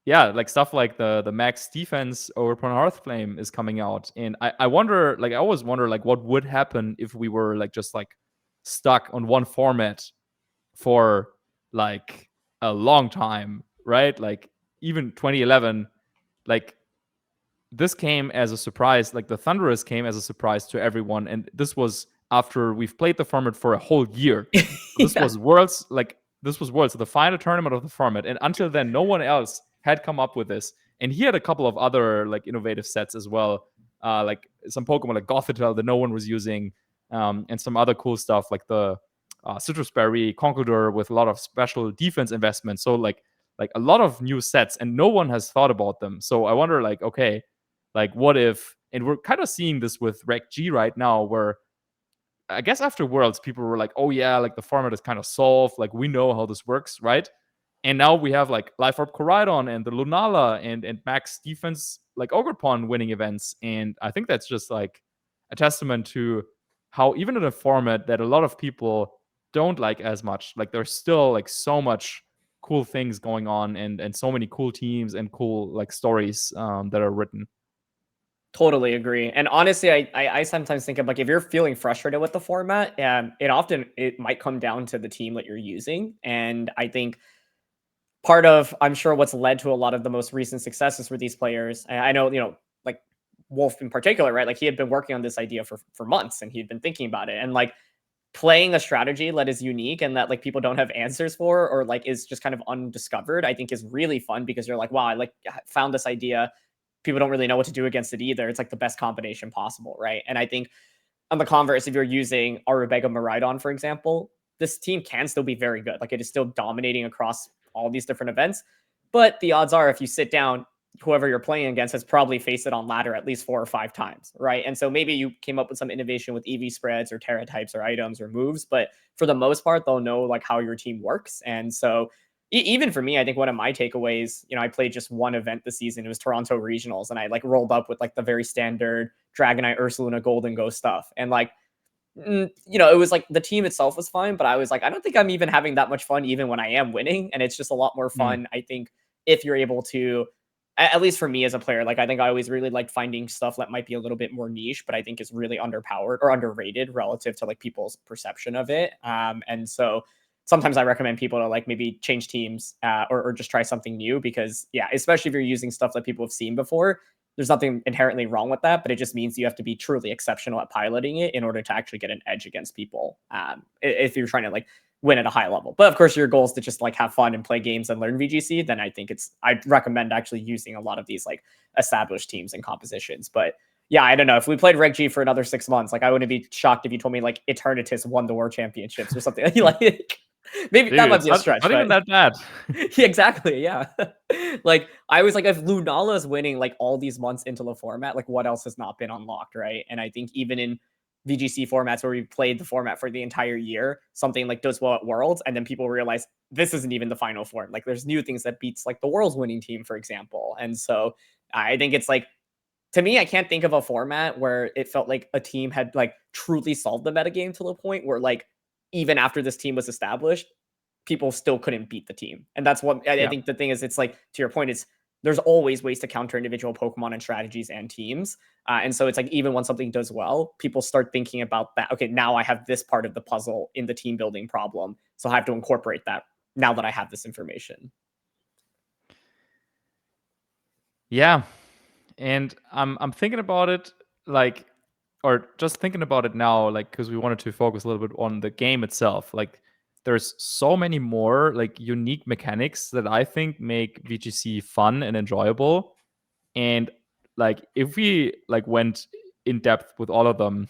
yeah, like stuff like the max defense over upon Hearthflame is coming out, and I wonder, like I always wonder, like what would happen if we were like just like stuck on one format for like a long time, right? Like even 2011, like this came as a surprise. Like the Thunderous came as a surprise to everyone, and this was after we've played the format for a whole year. So this was Worlds, like this was Worlds, the final tournament of the format, and until then, no one else had come up with this. And he had a couple of other like innovative sets as well, like some Pokemon like Gothitelle that no one was using, and some other cool stuff like the Citrus Berry, Conkeldurr with a lot of special defense investments. So like a lot of new sets, and no one has thought about them. So I wonder, like, okay, like what if, and we're kind of seeing this with Rec G right now, where I guess after Worlds, people were like, oh yeah, like the format is kind of solved, like we know how this works, right? And now we have like Life Orb Koraidon and the Lunala and max defense like Ogerpon winning events. And I think that's just like a testament to how even in a format that a lot of people don't like as much, like there's still like so much cool things going on, and so many cool teams and cool like stories that are written. Totally agree. And honestly, I sometimes think of like if you're feeling frustrated with the format, it might come down to the team that you're using. And I think part of, I'm sure, what's led to a lot of the most recent successes for these players. I know, like Wolfe in particular, right? Like he had been working on this idea for months, and he'd been thinking about it. And like playing a strategy that is unique and that like people don't have answers for, or like is just kind of undiscovered, I think is really fun, because you're like, wow, I like found this idea. People don't really know what to do against it either. It's like the best combination possible, right? And I think on the converse, if you're using Arubega Miraidon, for example, this team can still be very good. Like it is still dominating across all these different events. But the odds are, if you sit down, whoever you're playing against has probably faced it on ladder at least 4 or 5 times, right? And so maybe you came up with some innovation with EV spreads or Terra types or items or moves, but for the most part, they'll know like how your team works. And so even for me, I think one of my takeaways, I played just one event this season. It was Toronto Regionals, and I like rolled up with like the very standard Dragonite, Ursaluna, Golden Ghost stuff. And like, it was like the team itself was fine, but I was like, I don't think I'm even having that much fun even when I am winning. And it's just a lot more fun, I think, if you're able to, at least for me as a player, like I think I always really liked finding stuff that might be a little bit more niche, but I think is really underpowered or underrated relative to like people's perception of it. And so sometimes I recommend people to like maybe change teams or just try something new, because yeah, especially if you're using stuff that people have seen before, there's nothing inherently wrong with that, but it just means you have to be truly exceptional at piloting it in order to actually get an edge against people. If you're trying to like win at a high level. But of course, your goal is to just like have fun and play games and learn VGC, then I think I'd recommend actually using a lot of these like established teams and compositions. But Yeah, I don't know. If we played Reg G for another 6 months, like I wouldn't be shocked if you told me like Eternatus won the World Championships or something. Like maybe that Dude, might be a it's stretch, not even but that bad. yeah, exactly. Yeah. Like I was like, if Lunala is winning like all these months into the format, like what else has not been unlocked, right? And I think even in VGC formats where we played the format for the entire year, something like does well at Worlds, and then people realize this isn't even the final form. Like there's new things that beats like the Worlds winning team, for example. And so I think it's like, to me, I can't think of a format where it felt like a team had like truly solved the metagame to the point where like even after this team was established, people still couldn't beat the team. And that's what I Yeah. think the thing is, it's like, to your point, it's there's always ways to counter individual Pokemon and strategies and teams. And so it's like, even when something does well, people start thinking about that. Okay, now I have this part of the puzzle in the team building problem. So I have to incorporate that now that I have this information. Yeah. And I'm thinking about it like, or just thinking about it now, like, because we wanted to focus a little bit on the game itself. Like, there's so many more like unique mechanics that I think make VGC fun and enjoyable. And like, if we like went in depth with all of them,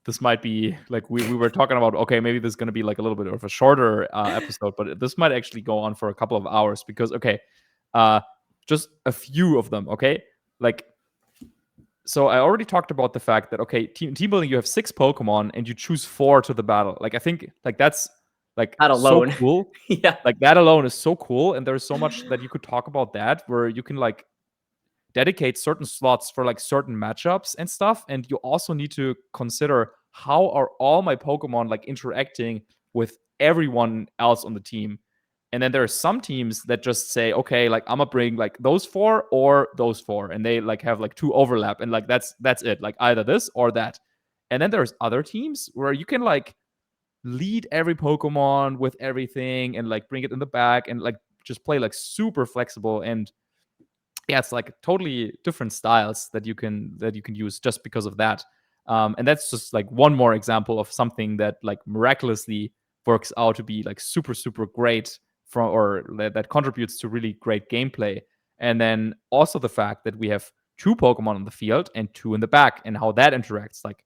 this might be like we were talking about. Okay, maybe this is going to be like a little bit of a shorter episode, but this might actually go on for a couple of hours because okay, uh, just a few of them. Okay, like so I already talked about the fact that okay, team building, you have 6 Pokemon and you choose 4 to the battle. Like I think like that's like That so alone. cool. Yeah. Like that alone is so cool, and there's so much that you could talk about that where you can like dedicate certain slots for like certain matchups and stuff, and you also need to consider how are all my Pokemon like interacting with everyone else on the team. And then there are some teams that just say, okay, like I'm gonna bring like those 4 or those 4, and they like have like 2 overlap, and like that's it, like either this or that. And then there's other teams where you can like lead every Pokemon with everything and like bring it in the back and like just play like super flexible. And yeah, it's like totally different styles that you can use just because of that. And that's just like one more example of something that like miraculously works out to be like super great from, or that contributes to really great gameplay. And then also the fact that we have 2 Pokemon on the field and 2 in the back, and how that interacts, like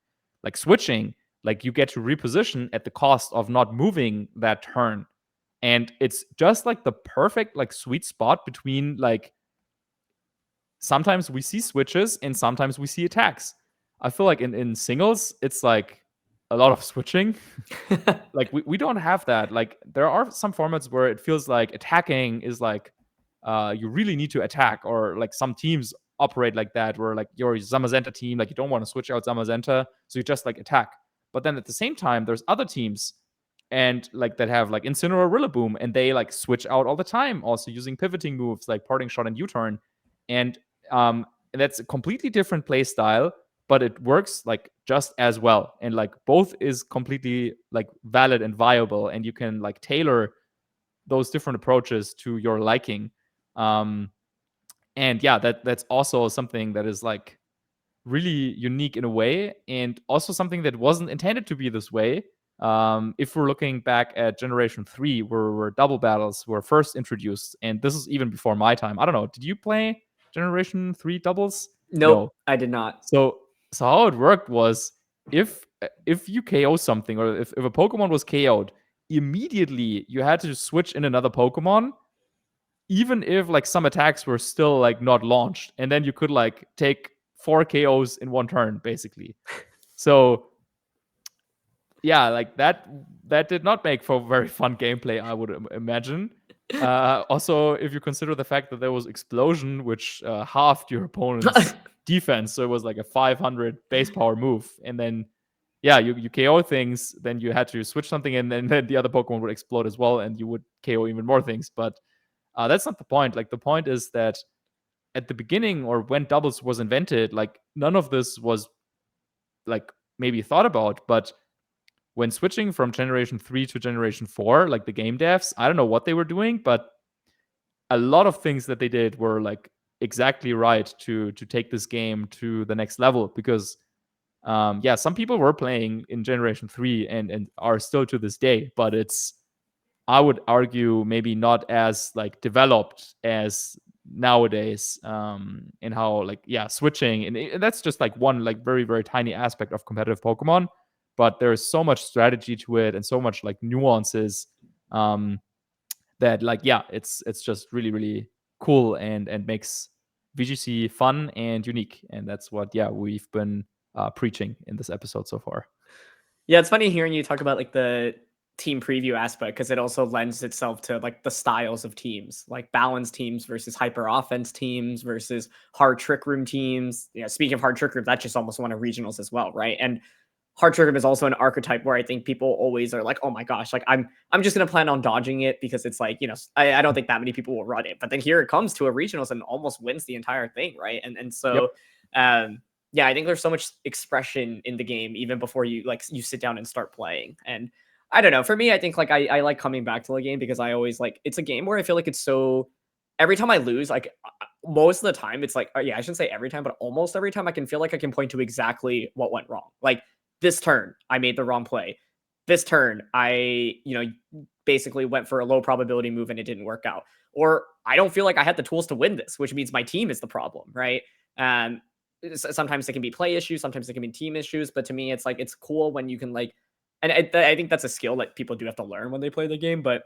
switching, like you get to reposition at the cost of not moving that turn. And it's just like the perfect like sweet spot between like sometimes we see switches and sometimes we see attacks. I feel like in singles, it's like a lot of switching. Like we don't have that. Like there are some formats where it feels like attacking is like you really need to attack, or like some teams operate like that where like your Zamazenta team, like you don't want to switch out Zamazenta, so you just like attack. But then at the same time, there's other teams and like that have like Incineroar, Rillaboom, and they like switch out all the time, also using pivoting moves like Parting Shot and U-turn. And that's a completely different play style, but it works like just as well. And like both is completely like valid and viable, and you can like tailor those different approaches to your liking. Um, and yeah, that's also something that is like really unique in a way, and also something that wasn't intended to be this way. If we're looking back at Generation 3, where double battles were first introduced, and this is even before my time. I don't know, did you play Generation 3 doubles? Nope, No. I did not. So how it worked was if you KO something, or if a Pokemon was KO'd, immediately you had to switch in another Pokemon, even if like some attacks were still like not launched, and then you could like take 4 KOs in one turn basically. So yeah, like that did not make for very fun gameplay, I would imagine. Also, if you consider the fact that there was explosion, which halved your opponent's defense, so it was like a 500 base power move, and then yeah, you KO things, then you had to switch something, and then the other Pokemon would explode as well, and you would KO even more things. But that's not the point. Like the point is that at the beginning, or when doubles was invented, like none of this was like maybe thought about. But when switching from Generation 3 to Generation 4, like the game devs, I don't know what they were doing, but a lot of things that they did were like exactly right to take this game to the next level. Because yeah, some people were playing in Generation 3 and are still to this day, but it's, I would argue, maybe not as like developed as nowadays, in how like switching, and that's just like one like very very tiny aspect of competitive Pokemon, but there is so much strategy to it and so much like nuances, that like it's just really really cool and makes VGC fun and unique, and that's what we've been preaching in this episode so far. Yeah, it's funny hearing you talk about like the team preview aspect because it also lends itself to like the styles of teams, like balanced teams versus hyper offense teams versus hard trick room teams. You know, speaking of hard trick room, that just almost won a regionals as well, right? And hard trick room is also an archetype where I think people always are like, oh my gosh, like I'm just gonna plan on dodging it because it's like, you know, I don't think that many people will run it. But then here it comes to a regionals and almost wins the entire thing, right? And Yep. so yeah, I think there's so much expression in the game even before you like you sit down and start playing. And I don't know, for me, I think like I like coming back to the game because I always like it's a game where I feel like it's so every time I lose, like most of the time, it's like yeah, I shouldn't say every time, but almost every time I can feel like I can point to exactly what went wrong. Like this turn, I made the wrong play. This turn, I, you know, basically went for a low probability move and it didn't work out. Or I don't feel like I had the tools to win this, which means my team is the problem, right? Um, Sometimes it can be play issues, sometimes it can be team issues, but to me, it's like it's cool when you can like, and I think that's a skill that people do have to learn when they play the game, but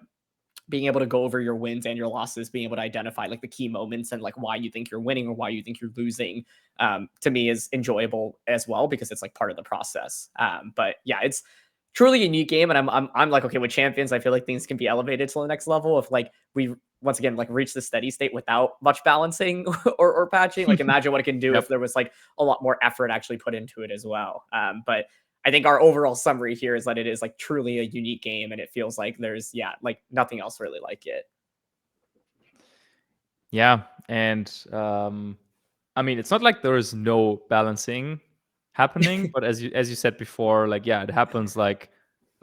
being able to go over your wins and your losses, being able to identify like the key moments and like why you think you're winning or why you think you're losing, to me is enjoyable as well because it's like part of the process. But yeah, it's truly a unique game, and I'm like okay with champions. I feel like things can be elevated to the next level if like we once again like reach the steady state without much balancing or patching. Like imagine what it can do Yep. if there was like a lot more effort actually put into it as well. But I think our overall summary here is that it is like truly a unique game and it feels like there's like nothing else really like it. Yeah, and I mean, it's not like there is no balancing happening, but as you said before, like it happens like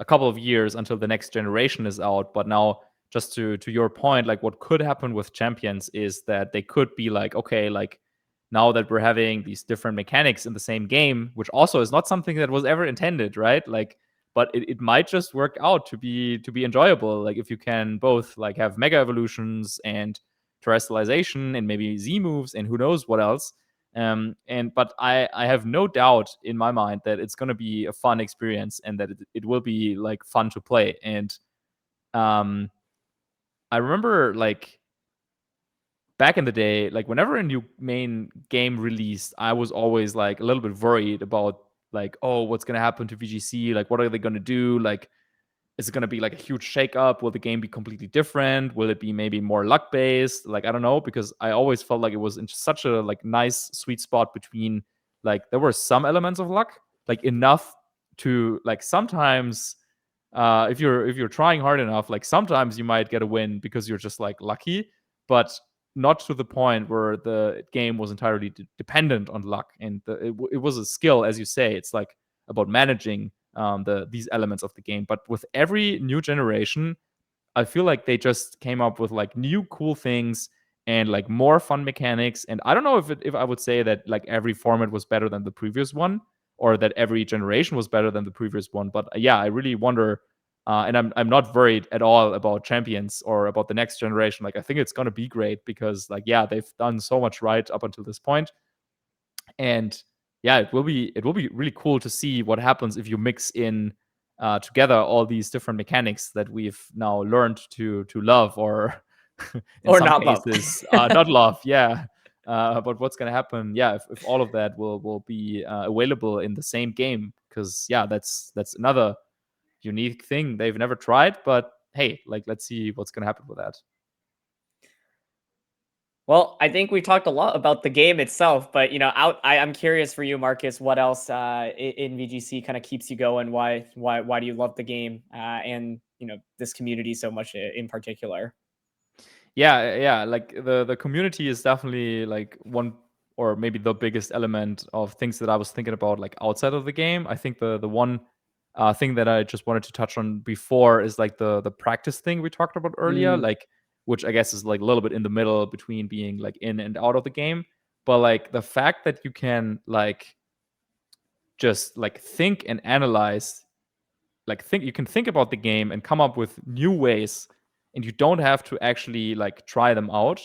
a couple of years until the next generation is out. But now, just to your point, like what could happen with champions is that they could be like, okay, like now that we're having these different mechanics in the same game, which also is not something that was ever intended, right? Like, but it might just work out to be enjoyable. Like if you can both like have mega evolutions and terrestrialization and maybe Z moves and who knows what else. But I have no doubt in my mind that it's going to be a fun experience and that it will be like fun to play. And um, I remember like back in the day, like whenever a new main game released, I was always like a little bit worried about like, oh, what's going to happen to VGC? Like, what are they going to do? Like, is it going to be like a huge shakeup? Will the game be completely different? Will it be maybe more luck based? Like I don't know, because I always felt like it was in such a like nice sweet spot between like there were some elements of luck, like enough to like sometimes if you're trying hard enough, like sometimes you might get a win because you're just like lucky, but not to the point where the game was entirely dependent on luck. And it was a skill, as you say. It's like about managing these elements of the game. But with every new generation, I feel like they just came up with like new cool things and like more fun mechanics. And I don't know if I would say that like every format was better than the previous one or that every generation was better than the previous one. But I really wonder. And I'm not worried at all about champions or about the next generation. Like I think it's gonna be great because like they've done so much right up until this point, and it will be really cool to see what happens if you mix in together all these different mechanics that we've now learned to love, or in Or some not love. cases not love. But what's gonna happen? If all of that will be available in the same game, because that's another unique thing they've never tried. But hey, like let's see what's gonna happen with that. Well, I think we talked a lot about the game itself, but you know, I'm curious for you, Marcus. What else in VGC kind of keeps you going? Why do you love the game and you know this community so much in particular? Like the community is definitely like one or maybe the biggest element of things that I was thinking about like outside of the game. I think the one thing that I just wanted to touch on before is like the practice thing we talked about earlier, Mm. like which I guess is like a little bit in the middle between being like in and out of the game. But like the fact that you can like just like think and analyze, like think you can think about the game and come up with new ways, and you don't have to actually like try them out.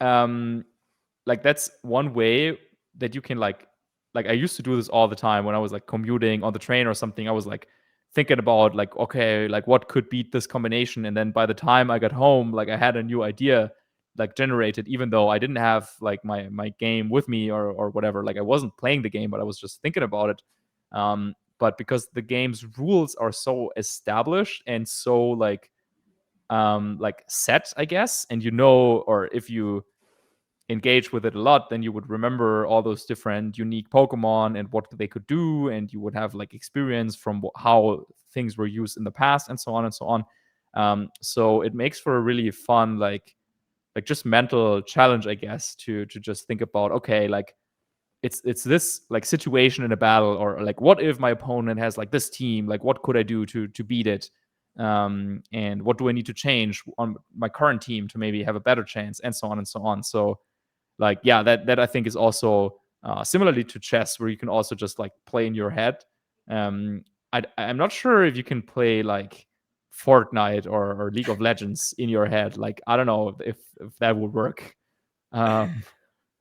like that's one way that you can like I used to do this all the time when I was like commuting on the train or something. I was like thinking about like, okay, like what could beat this combination, and then by the time I got home, like I had a new idea like generated, even though I didn't have like my game with me or whatever. Like I wasn't playing the game, but I was just thinking about it. But because the game's rules are so established and so like set, I guess, and or if you engage with it a lot, then you would remember all those different unique Pokemon and what they could do, and you would have like experience from how things were used in the past, and so on and so on. So it makes for a really fun just mental challenge, I guess, to just think about, okay, like it's this like situation in a battle, or like what if my opponent has like this team, like what could I do to beat it, and what do I need to change on my current team to maybe have a better chance, and so on and so on. So like yeah, that I think is also similarly to chess, where you can also just like play in your head. I'm not sure if you can play like Fortnite or League of Legends in your head. Like I don't know if that would work. um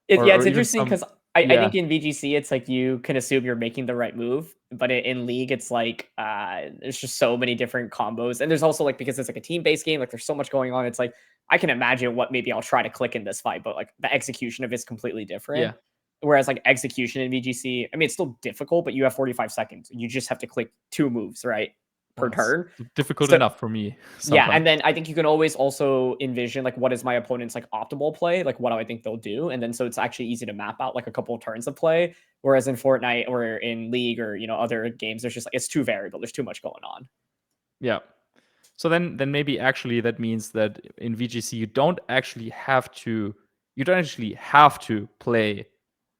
Yeah, or it's even interesting some. because I Yeah, think in VGC it's like you can assume you're making the right move, but in League it's like there's just so many different combos, and there's also like because it's like a team based game, like there's so much going on. It's like I can imagine what maybe I'll try to click in this fight, but like the execution of it's completely different. yeah. Whereas like execution in VGC, I mean it's still difficult, but you have 45 seconds. You just have to click 2 moves right per It's turn. difficult So enough for me yeah, sometimes. and then I think you can always also envision like what is my opponent's like optimal play, like what do I think they'll do, and then so it's actually easy to map out like a couple of turns of play. Whereas in Fortnite or in League or other games, there's just like it's too variable. There's too much going on. Yeah. So then maybe actually that means that in VGC you don't actually have to play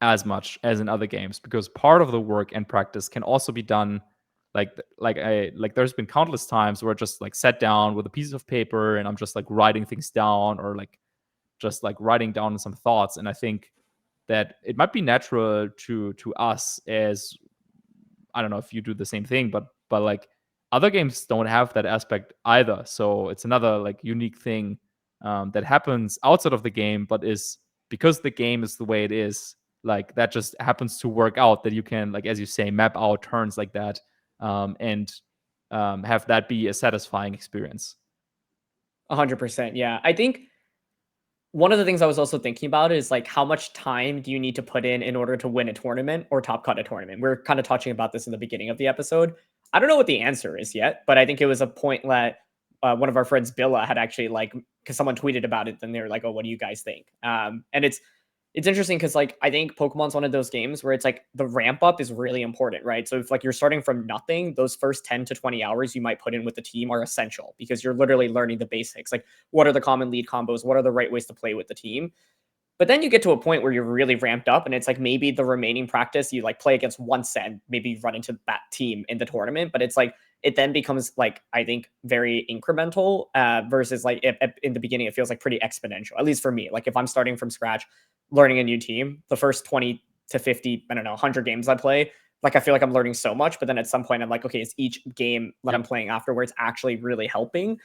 as much as in other games, because part of the work and practice can also be done like there's been countless times where I just like sat down with a piece of paper and I'm just like writing things down, or like just like writing down some thoughts. And I think that it might be natural to us, as I don't know if you do the same thing, but like other games don't have that aspect either. So it's another like unique thing that happens outside of the game, but is because the game is the way it is. Like that just happens to work out, that you can, like as you say, map out turns like that, and have that be a satisfying experience. 100%. Yeah, I think one of the things I was also thinking about is like how much time do you need to put in order to win a tournament or top cut a tournament? We're kind of touching about this in the beginning of the episode. I don't know what the answer is yet, but I think it was a point that one of our friends Billa had actually like because someone tweeted about it, then they were like, "Oh, what do you guys think?" And it's interesting because like I think Pokemon's one of those games where it's like the ramp up is really important, right? So if like you're starting from nothing, those first 10 to 20 hours you might put in with the team are essential because you're literally learning the basics. Like what are the common lead combos? What are the right ways to play with the team? But then you get to a point where you're really ramped up and it's like maybe the remaining practice you like play against one set and maybe run into that team in the tournament. But it's like it then becomes like I think very incremental versus like in the beginning it feels like pretty exponential. At least for me, like if I'm starting from scratch, learning a new team, the first 20 to 50, I don't know, 100 games I play, like I feel like I'm learning so much. But then at some point I'm like, okay, is each game that I'm Yep. playing afterwards actually really helping?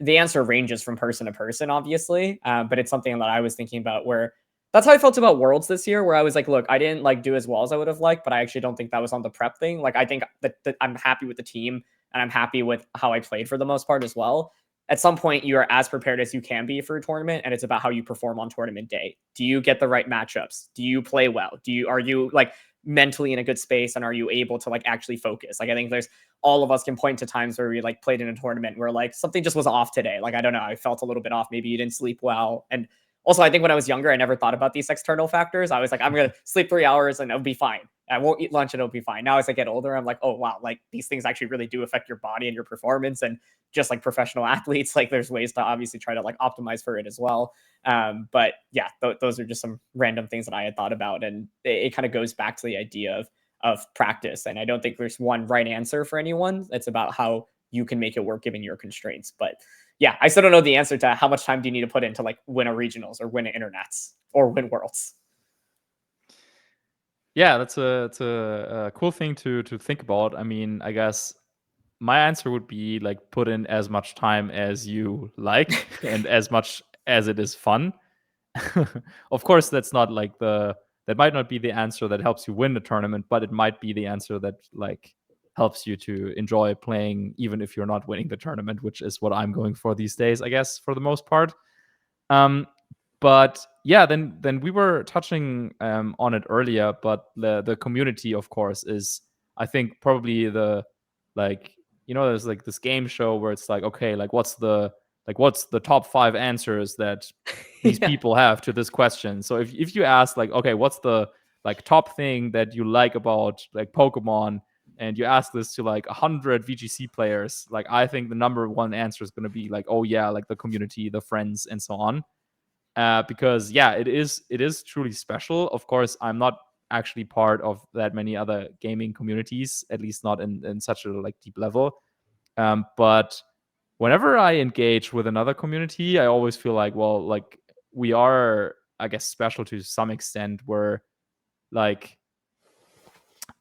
The answer ranges from person to person, obviously, but it's something that I was thinking about where that's how I felt about Worlds this year, where I was like, look, I didn't like do as well as I would have liked, but I actually don't think that was on the prep thing. Like, I think that I'm happy with the team and I'm happy with how I played for the most part as well. At some point, you are as prepared as you can be for a tournament, and it's about how you perform on tournament day. Do you get the right matchups? Do you play well? Are you like mentally in a good space, and are you able to like actually focus? Like, I think there's all of us can point to times where we like played in a tournament where like something just was off today. Like, I don't know, I felt a little bit off. Maybe you didn't sleep well, and also, I think when I was younger, I never thought about these external factors. I was like, I'm going to sleep 3 hours and it'll be fine. I won't eat lunch and it'll be fine. Now, as I get older, I'm like, oh, wow, like these things actually really do affect your body and your performance. And just like professional athletes, like there's ways to obviously try to like optimize for it as well. But yeah, those are just some random things that I had thought about. And it kind of goes back to the idea of practice. And I don't think there's one right answer for anyone. It's about how you can make it work given your constraints. But yeah, I still don't know the answer to how much time do you need to put in to like win a regionals or win an internets or win worlds. Yeah, that's a cool thing to think about. I mean, I guess my answer would be like put in as much time as you like and as much as it is fun. Of course, that's not like that might not be the answer that helps you win the tournament, but it might be the answer that like helps you to enjoy playing even if you're not winning the tournament, which is what I'm going for these days, I guess, for the most part. But yeah, then we were touching on it earlier, but the community, of course, is, I think, probably the, like, there's like this game show where it's like, okay, like what's the top 5 answers that these Yeah. people have to this question. So if you ask like, okay, what's the like top thing that you like about like Pokemon, and you ask this to like 100 VGC players, like I think the number one answer is going to be like, oh yeah, like the community, the friends, and so on. Because yeah, it is truly special. Of course, I'm not actually part of that many other gaming communities, at least not in such a like deep level. But whenever I engage with another community, I always feel like, well, like we are, I guess, special to some extent, where like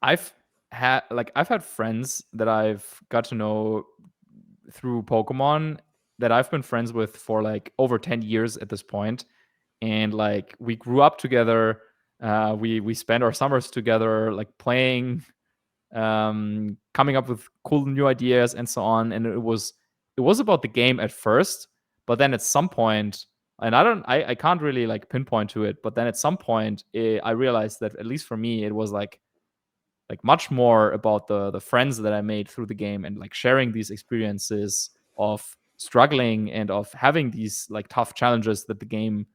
I've had friends that I've got to know through Pokemon that I've been friends with for like over 10 years at this point. And like we grew up together. We spent our summers together, like playing, coming up with cool new ideas and so on. And it was about the game at first, but then at some point, and I can't really like pinpoint to it, but then at some point, I realized that, at least for me, it was like much more about the friends that I made through the game, and like sharing these experiences of struggling and of having these like tough challenges that the game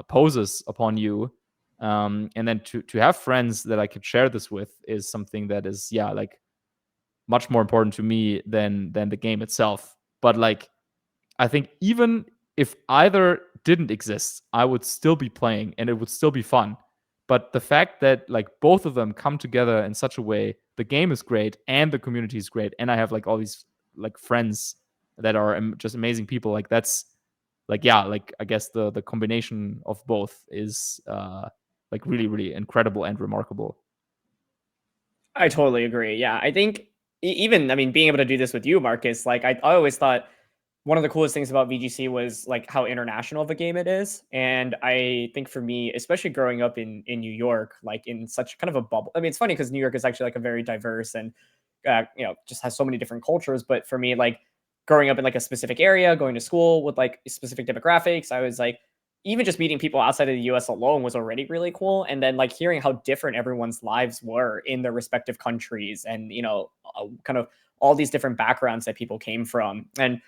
poses upon you. And then to have friends that I could share this with is something that is, yeah, like much more important to me than the game itself. But like, I think even if either didn't exist, I would still be playing and it would still be fun. But the fact that like both of them come together in such a way, the game is great and the community is great, and I have like all these like friends that are just amazing people. Like that's like, yeah, like I guess the combination of both is like really really incredible and remarkable. I totally agree. Yeah, I think even, I mean, being able to do this with you, Marcus, like I always thought one of the coolest things about VGC was like how international of a game it is. And I think for me, especially growing up in New York, like in such kind of a bubble. I mean, it's funny because New York is actually like a very diverse and just has so many different cultures. But for me, like growing up in like a specific area, going to school with like specific demographics, I was like, even just meeting people outside of the US alone was already really cool. And then like hearing how different everyone's lives were in their respective countries, and, kind of all these different backgrounds that people came from. And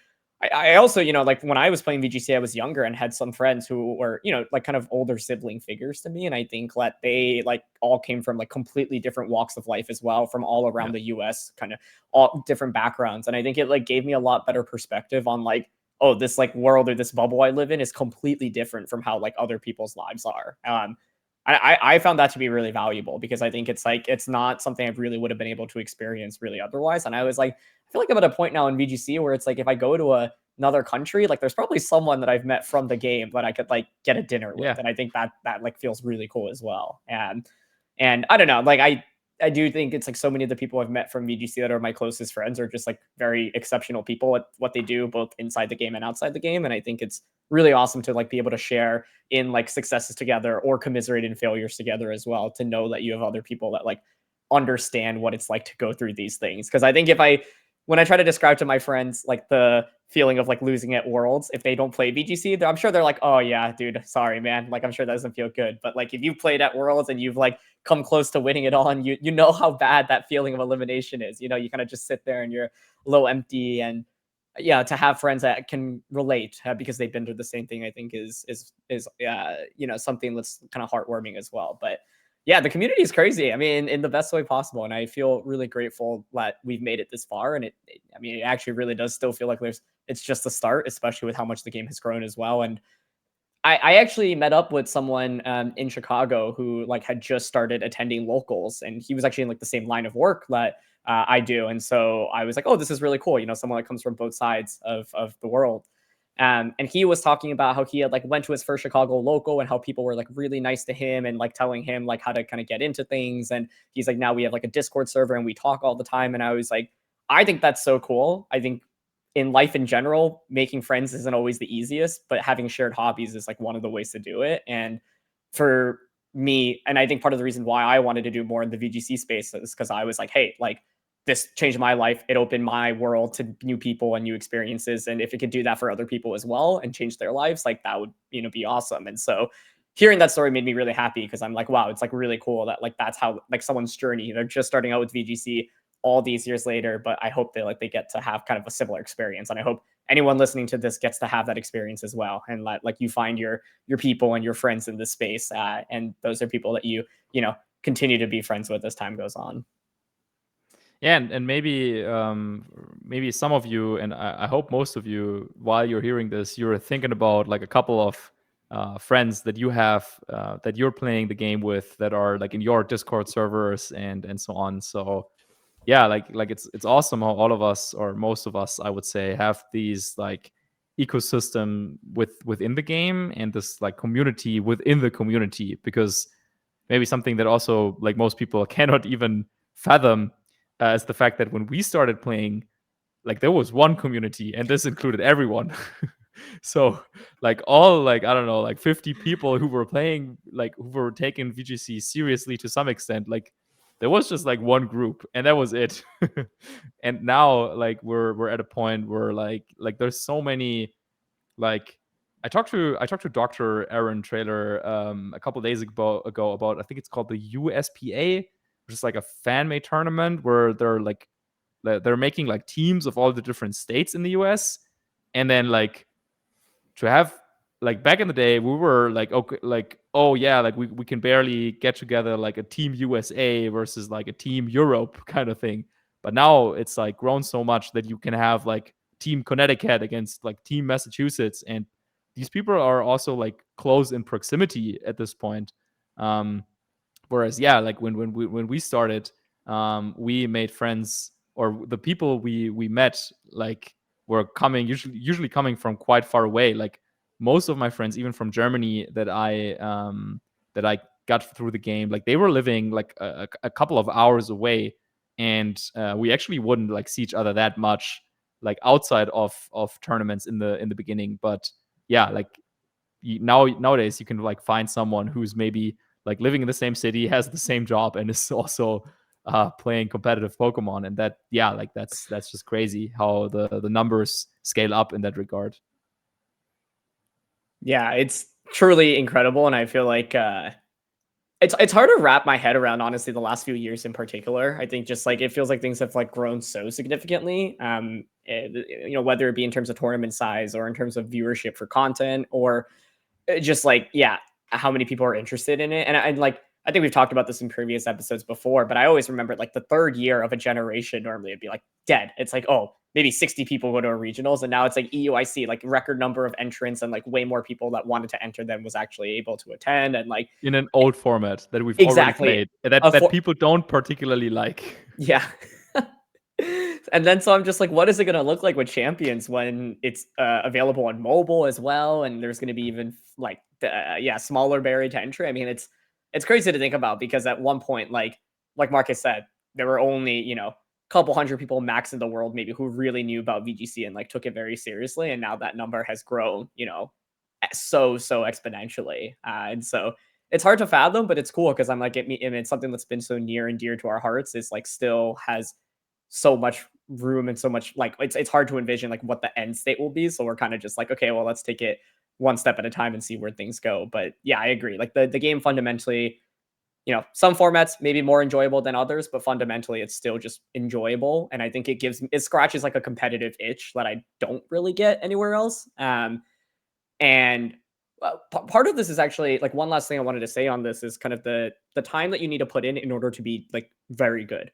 I also, like when I was playing VGC, I was younger and had some friends who were, like kind of older sibling figures to me. And I think that they like all came from like completely different walks of life as well, from all Yeah. around the US, kind of all different backgrounds. And I think it like gave me a lot better perspective on like, oh, this like world or this bubble I live in is completely different from how like other people's lives are. I found that to be really valuable, because I think it's like it's not something I really would have been able to experience really otherwise. And I was like, I feel like I'm at a point now in VGC where it's like if I go to another country, like there's probably someone that I've met from the game that I could like get a dinner with, Yeah. and I think that like feels really cool as well. And I don't know, like I do think it's like so many of the people I've met from VGC that are my closest friends are just like very exceptional people at what they do, both inside the game and outside the game. And I think it's really awesome to like be able to share in like successes together or commiserate in failures together as well, to know that you have other people that like understand what it's like to go through these things. Because I think when I try to describe to my friends like the feeling of like losing at Worlds, if they don't play VGC, I'm sure they're like, oh yeah, dude, sorry, man. Like I'm sure that doesn't feel good. But like if you've played at Worlds and you've like come close to winning it all, and you know how bad that feeling of elimination is. You kind of just sit there and you're a little empty. And yeah, to have friends that can relate because they've been through the same thing, I think is something that's kind of heartwarming as well. But yeah, the community is crazy. I mean, in the best way possible, and I feel really grateful that we've made it this far. And I mean, it actually really does still feel like it's just the start, especially with how much the game has grown as well. And I actually met up with someone in Chicago who like had just started attending locals, and he was actually in like the same line of work that I do. And so I was like, oh, this is really cool. Someone that comes from both sides of the world. And he was talking about how he had like went to his first Chicago local, and how people were like really nice to him and like telling him like how to kind of get into things. And he's like, now we have like a Discord server and we talk all the time. And I was like, I think that's so cool. I think in life in general, making friends isn't always the easiest, but having shared hobbies is like one of the ways to do it. And for me, and I think part of the reason why I wanted to do more in the VGC space is because I was like, hey, like this changed my life. It opened my world to new people and new experiences. And if it could do that for other people as well and change their lives, like that would, be awesome. And so hearing that story made me really happy because I'm like, wow, it's like really cool that like that's how like someone's journey. They're just starting out with VGC all these years later, but I hope they get to have kind of a similar experience. And I hope anyone listening to this gets to have that experience as well. And like you find your people and your friends in this space. And those are people that you continue to be friends with as time goes on. Yeah, and maybe some of you, and I hope most of you, while you're hearing this, you're thinking about like a couple of friends that you have that you're playing the game with that are like in your Discord servers and so on. So yeah, like it's awesome how all of us, or most of us, I would say, have these like ecosystem within the game and this like community within the community, because maybe something that also like most people cannot even fathom is the fact that when we started playing, like there was one community and this included everyone. So like all like I don't know, like 50 people who were playing, like who were taking VGC seriously to some extent, like there was just like one group and that was it. And now like we're at a point where like there's so many, like I talked to Dr. Aaron Trailer a couple days ago about, I think it's called the USPA, which is like a fan made tournament where they're making like teams of all the different states in the US. And then like to have, like back in the day we were like, okay, like, oh yeah, like we can barely get together like a team USA versus like a team Europe kind of thing. But now it's like grown so much that you can have like team Connecticut against like team Massachusetts, and these people are also like close in proximity at this point. Whereas yeah, like when we started, we made friends, or the people we met like were coming, usually coming from quite far away. Like most of my friends, even from Germany, that I got through the game, like they were living like a couple of hours away, and we actually wouldn't like see each other that much, like outside of tournaments in the beginning. But yeah, like nowadays you can like find someone who's maybe like living in the same city, has the same job, and is also playing competitive Pokemon. And that, yeah, like that's just crazy how the numbers scale up in that regard. Yeah, it's truly incredible, and I feel like it's hard to wrap my head around, honestly, the last few years in particular. I think just like it feels like things have like grown so significantly. Whether it be in terms of tournament size or in terms of viewership for content, or just like, yeah, how many people are interested in it. And I think we've talked about this in previous episodes before, but I always remember like the third year of a generation, normally it'd be like dead. It's like, oh, maybe 60 people go to a regionals. And now it's like EUIC, like record number of entrants, and like way more people that wanted to enter than was actually able to attend. And like, In an old format that we've already exactly. played, that people don't particularly like. Yeah. And then so I'm just like, what is it going to look like with Champions when it's available on mobile as well? And there's going to be even like, smaller barrier to entry. I mean, it's crazy to think about, because at one point, like Marcus said, there were only, a couple hundred people max in the world, maybe, who really knew about VGC and like took it very seriously. And now that number has grown, so exponentially. And so it's hard to fathom, but it's cool because I'm like, it's something that's been so near and dear to our hearts, is like still has so much room and so much, like, it's hard to envision like what the end state will be. So we're kind of just like, okay, well, let's take it one step at a time and see where things go. But yeah, I agree. Like the game fundamentally, some formats maybe more enjoyable than others, but fundamentally it's still just enjoyable. And I think it scratches like a competitive itch that I don't really get anywhere else. And part of this is actually like, one last thing I wanted to say on this is kind of the time that you need to put in order to be like very good.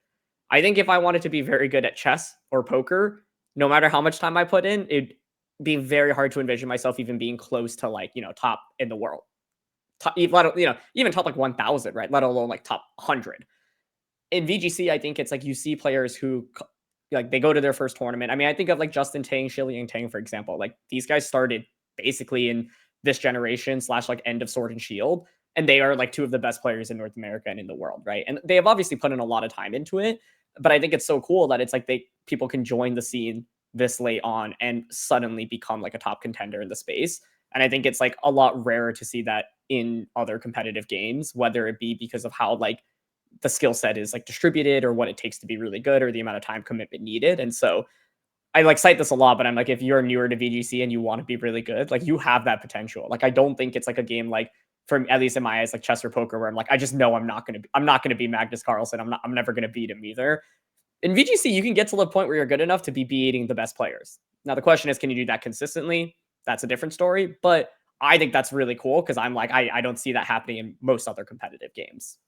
I think if I wanted to be very good at chess or poker, no matter how much time I put in, it'd be very hard to envision myself even being close to like, top in the world. Top, even top like 1,000, right? Let alone like top 100. In VGC, I think it's like you see players who like they go to their first tournament. I mean, I think of like Justin Tang, Shiliang Tang, for example. Like these guys started basically in this generation / like end of Sword and Shield, and they are like two of the best players in North America and in the world, right? And they have obviously put in a lot of time into it, but I think it's so cool that it's like people can join the scene this late on and suddenly become like a top contender in the space. And I think it's like a lot rarer to see that in other competitive games, whether it be because of how like the skill set is like distributed or what it takes to be really good or the amount of time commitment needed. And so I like cite this a lot, but I'm like, if you're newer to VGC and you want to be really good, like you have that potential. Like I don't think it's like a game like, from at least in my eyes, like chess or poker, where I'm like, I just know I'm not gonna be Magnus Carlsen. I'm never gonna beat him either. In VGC, you can get to the point where you're good enough to be beating the best players. Now the question is, can you do that consistently? That's a different story. But I think that's really cool because I'm like, I don't see that happening in most other competitive games.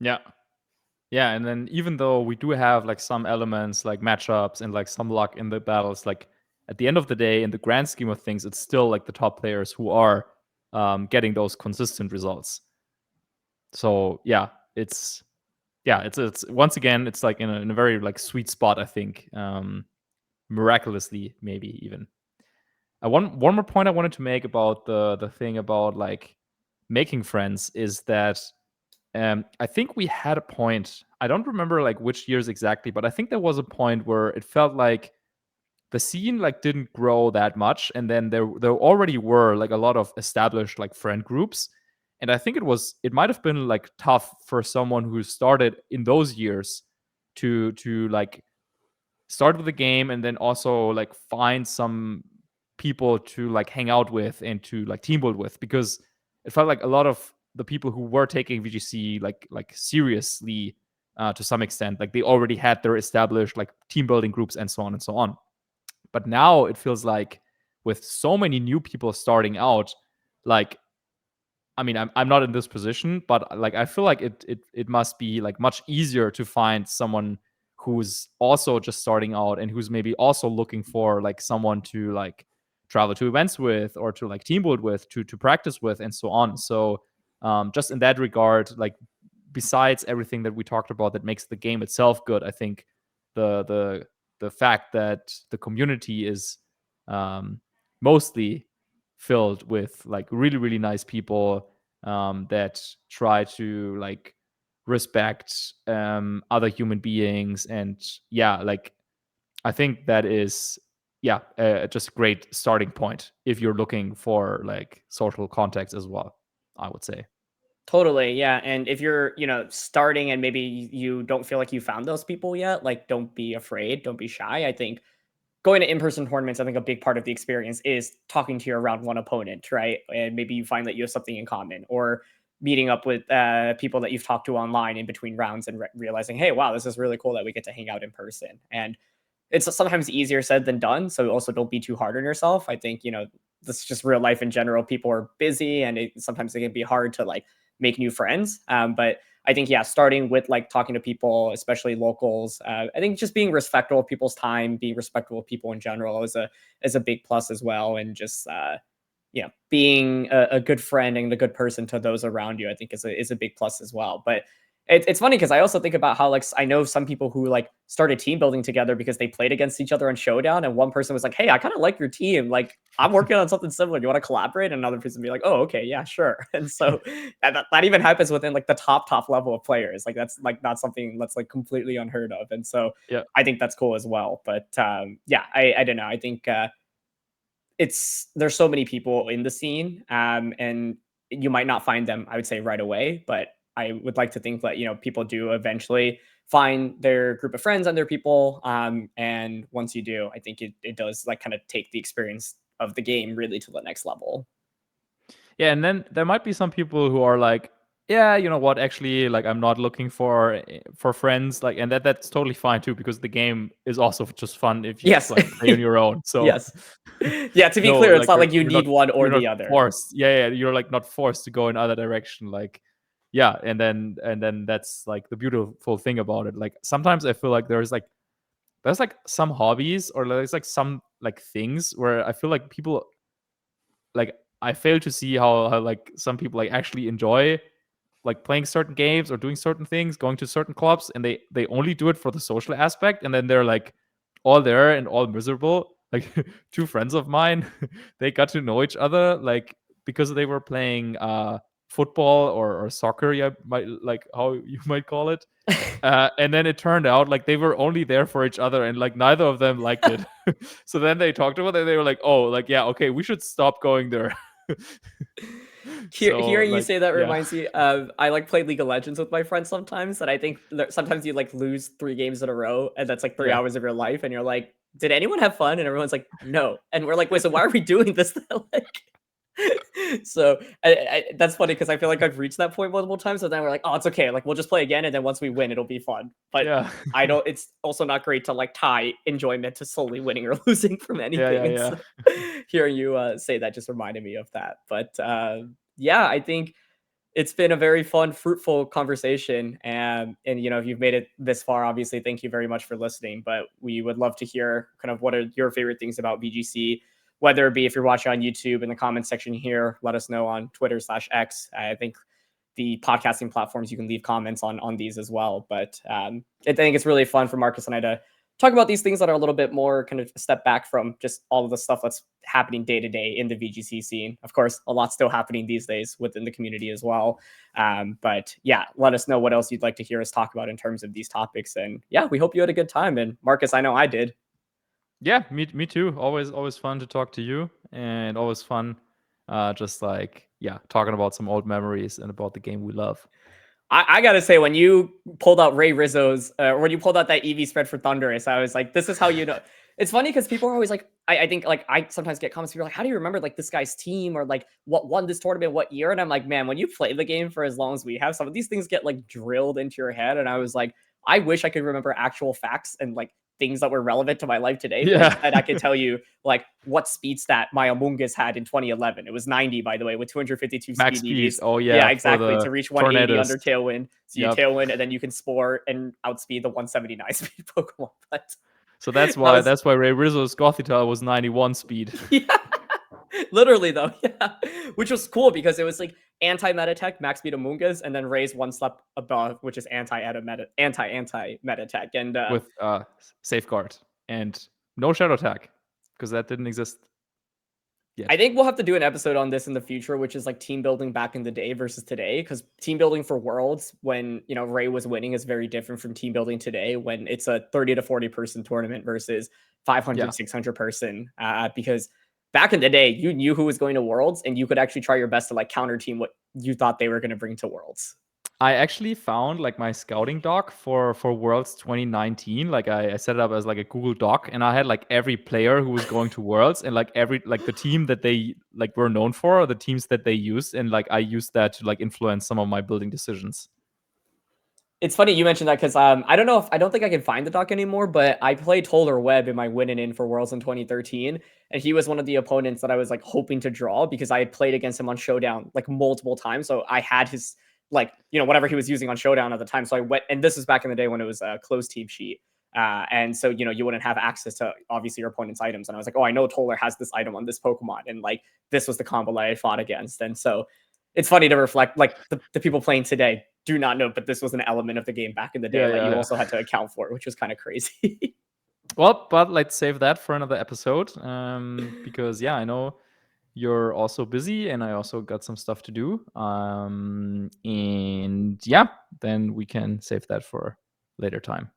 Yeah. Yeah, and then even though we do have like some elements like matchups and like some luck in the battles, like at the end of the day, in the grand scheme of things, it's still like the top players who are getting those consistent results. So yeah, it's once again, it's like in a very like sweet spot, I think, miraculously maybe even. One more point I wanted to make about the thing about like making friends is that I think we had a point. I don't remember like which years exactly, but I think there was a point where it felt like the scene like didn't grow that much, and then there already were like a lot of established like friend groups, and I think it might have been like tough for someone who started in those years to like start with the game and then also like find some people to like hang out with and to like team build with, because it felt like a lot of the people who were taking VGC like seriously to some extent, like they already had their established like team building groups and so on and so on. But now it feels like with so many new people starting out, like I mean, I'm not in this position, but like I feel like it must be like much easier to find someone who's also just starting out and who's maybe also looking for like someone to like travel to events with or to like team build with, to practice with and so on. So just in that regard, like besides everything that we talked about that makes the game itself good, I think the fact that the community is mostly filled with like really really nice people that try to like respect other human beings, and yeah, like I think that is just a great starting point if you're looking for like social context as well, I would say. Totally, yeah. And if you're, starting and maybe you don't feel like you found those people yet, like don't be afraid, don't be shy. I think going to in-person tournaments, I think a big part of the experience is talking to your round one opponent, right? And maybe you find that you have something in common, or meeting up with people that you've talked to online in between rounds and realizing, hey, wow, this is really cool that we get to hang out in person. And it's sometimes easier said than done. So also don't be too hard on yourself. I think, this is just real life in general. People are busy and sometimes it can be hard to like make new friends. But I think, yeah, starting with like talking to people, especially locals, I think just being respectful of people's time, being respectful of people in general is a big plus as well. And just, being a good friend and a good person to those around you, I think is a big plus as well. But it's funny because I also think about how like I know some people who like started team building together because they played against each other on Showdown, and one person was like, "Hey, I kind of like your team. Like, I'm working on something similar. Do you want to collaborate?" And another person be like, "Oh, okay, yeah, sure." And so that even happens within like the top level of players. Like that's like not something that's like completely unheard of. And so Yeah. I think that's cool as well. But yeah, I don't know. I think there's so many people in the scene, and you might not find them, I would say, right away, but I would like to think that people do eventually find their group of friends and their people, and once you do, I think it does like kind of take the experience of the game really to the next level. Yeah, and then there might be some people who are like, yeah, you know what, actually, like I'm not looking for friends, like, and that's totally fine too, because the game is also just fun if you just Yes. like play on your own. So Yes. Yeah, to be no, clear, it's like not like you you're not need one or you're not the other. forced. Yeah, you're like not forced to go in other direction. Like, yeah, and then that's like the beautiful thing about it. Like sometimes I feel like there's like some hobbies or there's like some like things where I feel like people like I fail to see how like some people like actually enjoy like playing certain games or doing certain things, going to certain clubs, and they only do it for the social aspect, and then they're like all there and all miserable. Like two friends of mine, they got to know each other like because they were playing football or soccer, yeah, might like how you might call it. And then it turned out like they were only there for each other, and like neither of them liked it. So then they talked about it. And they were like, "Oh, like yeah, okay, we should stop going there." So Hearing you like, say that yeah, reminds me of I like play League of Legends with my friends sometimes, and I think sometimes you like lose 3 games in a row, and that's like 3 hours of your life, and you're like, "Did anyone have fun?" And everyone's like, "No," and we're like, "Wait, so why are we doing this?" Like, so that's funny because I feel like I've reached that point multiple times. So then we're like, "Oh, it's okay. Like, we'll just play again, and then once we win, it'll be fun." But yeah, I don't. It's also not great to like tie enjoyment to solely winning or losing from yeah, anything. yeah, And yeah. so hearing you say that just reminded me of that. But yeah, I think it's been a very fun, fruitful conversation. And if you've made it this far, obviously, thank you very much for listening. But we would love to hear kind of what are your favorite things about VGC, whether it be if you're watching on YouTube in the comment section here, let us know on Twitter/X. I think the podcasting platforms you can leave comments on these as well. But I think it's really fun for Marcus and I to talk about these things that are a little bit more kind of a step back from just all of the stuff that's happening day to day in the VGC scene. Of course, a lot still happening these days within the community as well. But yeah, let us know what else you'd like to hear us talk about in terms of these topics. And yeah, we hope you had a good time. And Marcus, I know I did. Yeah, me too. Always fun to talk to you, and always fun, just like yeah, talking about some old memories and about the game we love. I gotta say, when you pulled out Ray Rizzo's, when you pulled out that EV spread for Thunderous, I was like, this is how you know. It's funny because people are always like, I think like I sometimes get comments, people are like, how do you remember like this guy's team or like what won this tournament, what year? And I'm like, man, when you play the game for as long as we have, some of these things get like drilled into your head. And I was like, I wish I could remember actual facts and like things that were relevant to my life today, but Yeah, instead I could tell you like what speed stat my Among Us had in 2011. It was 90, by the way, with 252 max speed speed. EVs. Oh Yeah, yeah, for exactly. the To reach 180 tornadoes. under Tailwind. So you Yep. Tailwind, and then you can spore and outspeed the 179 speed Pokemon. But So that's that why was that's why Ray Rizzo's Gothita was 91 speed. yeah. Literally though, yeah. Which was cool because it was like anti-meta tech, max speed Amoonguss, and then raise one step above, which is anti-meta tech. And With safeguard and no shadow attack because that didn't exist I yet. think we'll have to do an episode on this in the future, which is like team building back in the day versus today. Because team building for Worlds, when Ray was winning, is very different from team building today, when it's a 30 to 40 person tournament versus Yeah. 500, 600 person. Because back in the day, you knew who was going to Worlds, and you could actually try your best to like counter team what you thought they were going to bring to Worlds. I actually found like my scouting doc for Worlds 2019. Like I set it up as like a Google Doc, and I had like every player who was going to Worlds and like every like the team that they like were known for, or the teams that they used, and like I used that to like influence some of my building decisions. It's funny you mentioned that because I don't think I can find the doc anymore, but I played Toller Webb in my win and in for Worlds in 2013, and he was one of the opponents that I was like hoping to draw because I had played against him on Showdown like multiple times, so I had his like whatever he was using on Showdown at the time. So I went, and this was back in the day when it was a closed team sheet, and so you wouldn't have access to obviously your opponent's items, and I was like, oh, I know Toller has this item on this Pokemon, and like this was the combo that I fought against, and so it's funny to reflect like the people playing today do not know, but this was an element of the game back in the day Yeah, that yeah, you yeah. also had to account for, which was kind of crazy. Well, but let's save that for another episode. Because yeah, I know you're also busy, and I also got some stuff to do. And yeah, then we can save that for later time.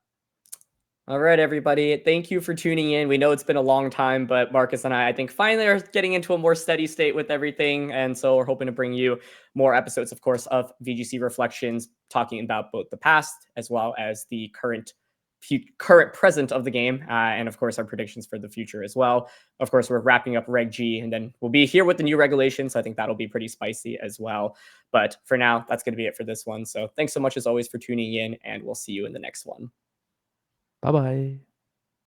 All right, everybody. Thank you for tuning in. We know it's been a long time, but Marcus and I think, finally are getting into a more steady state with everything. And so we're hoping to bring you more episodes, of course, of VGC Reflections, talking about both the past as well as the current present of the game, and of course our predictions for the future as well. Of course, we're wrapping up Reg G, and then we'll be here with the new regulations, so I think that'll be pretty spicy as well. But for now, that's going to be it for this one. So thanks so much as always for tuning in, and we'll see you in the next one. Bye bye.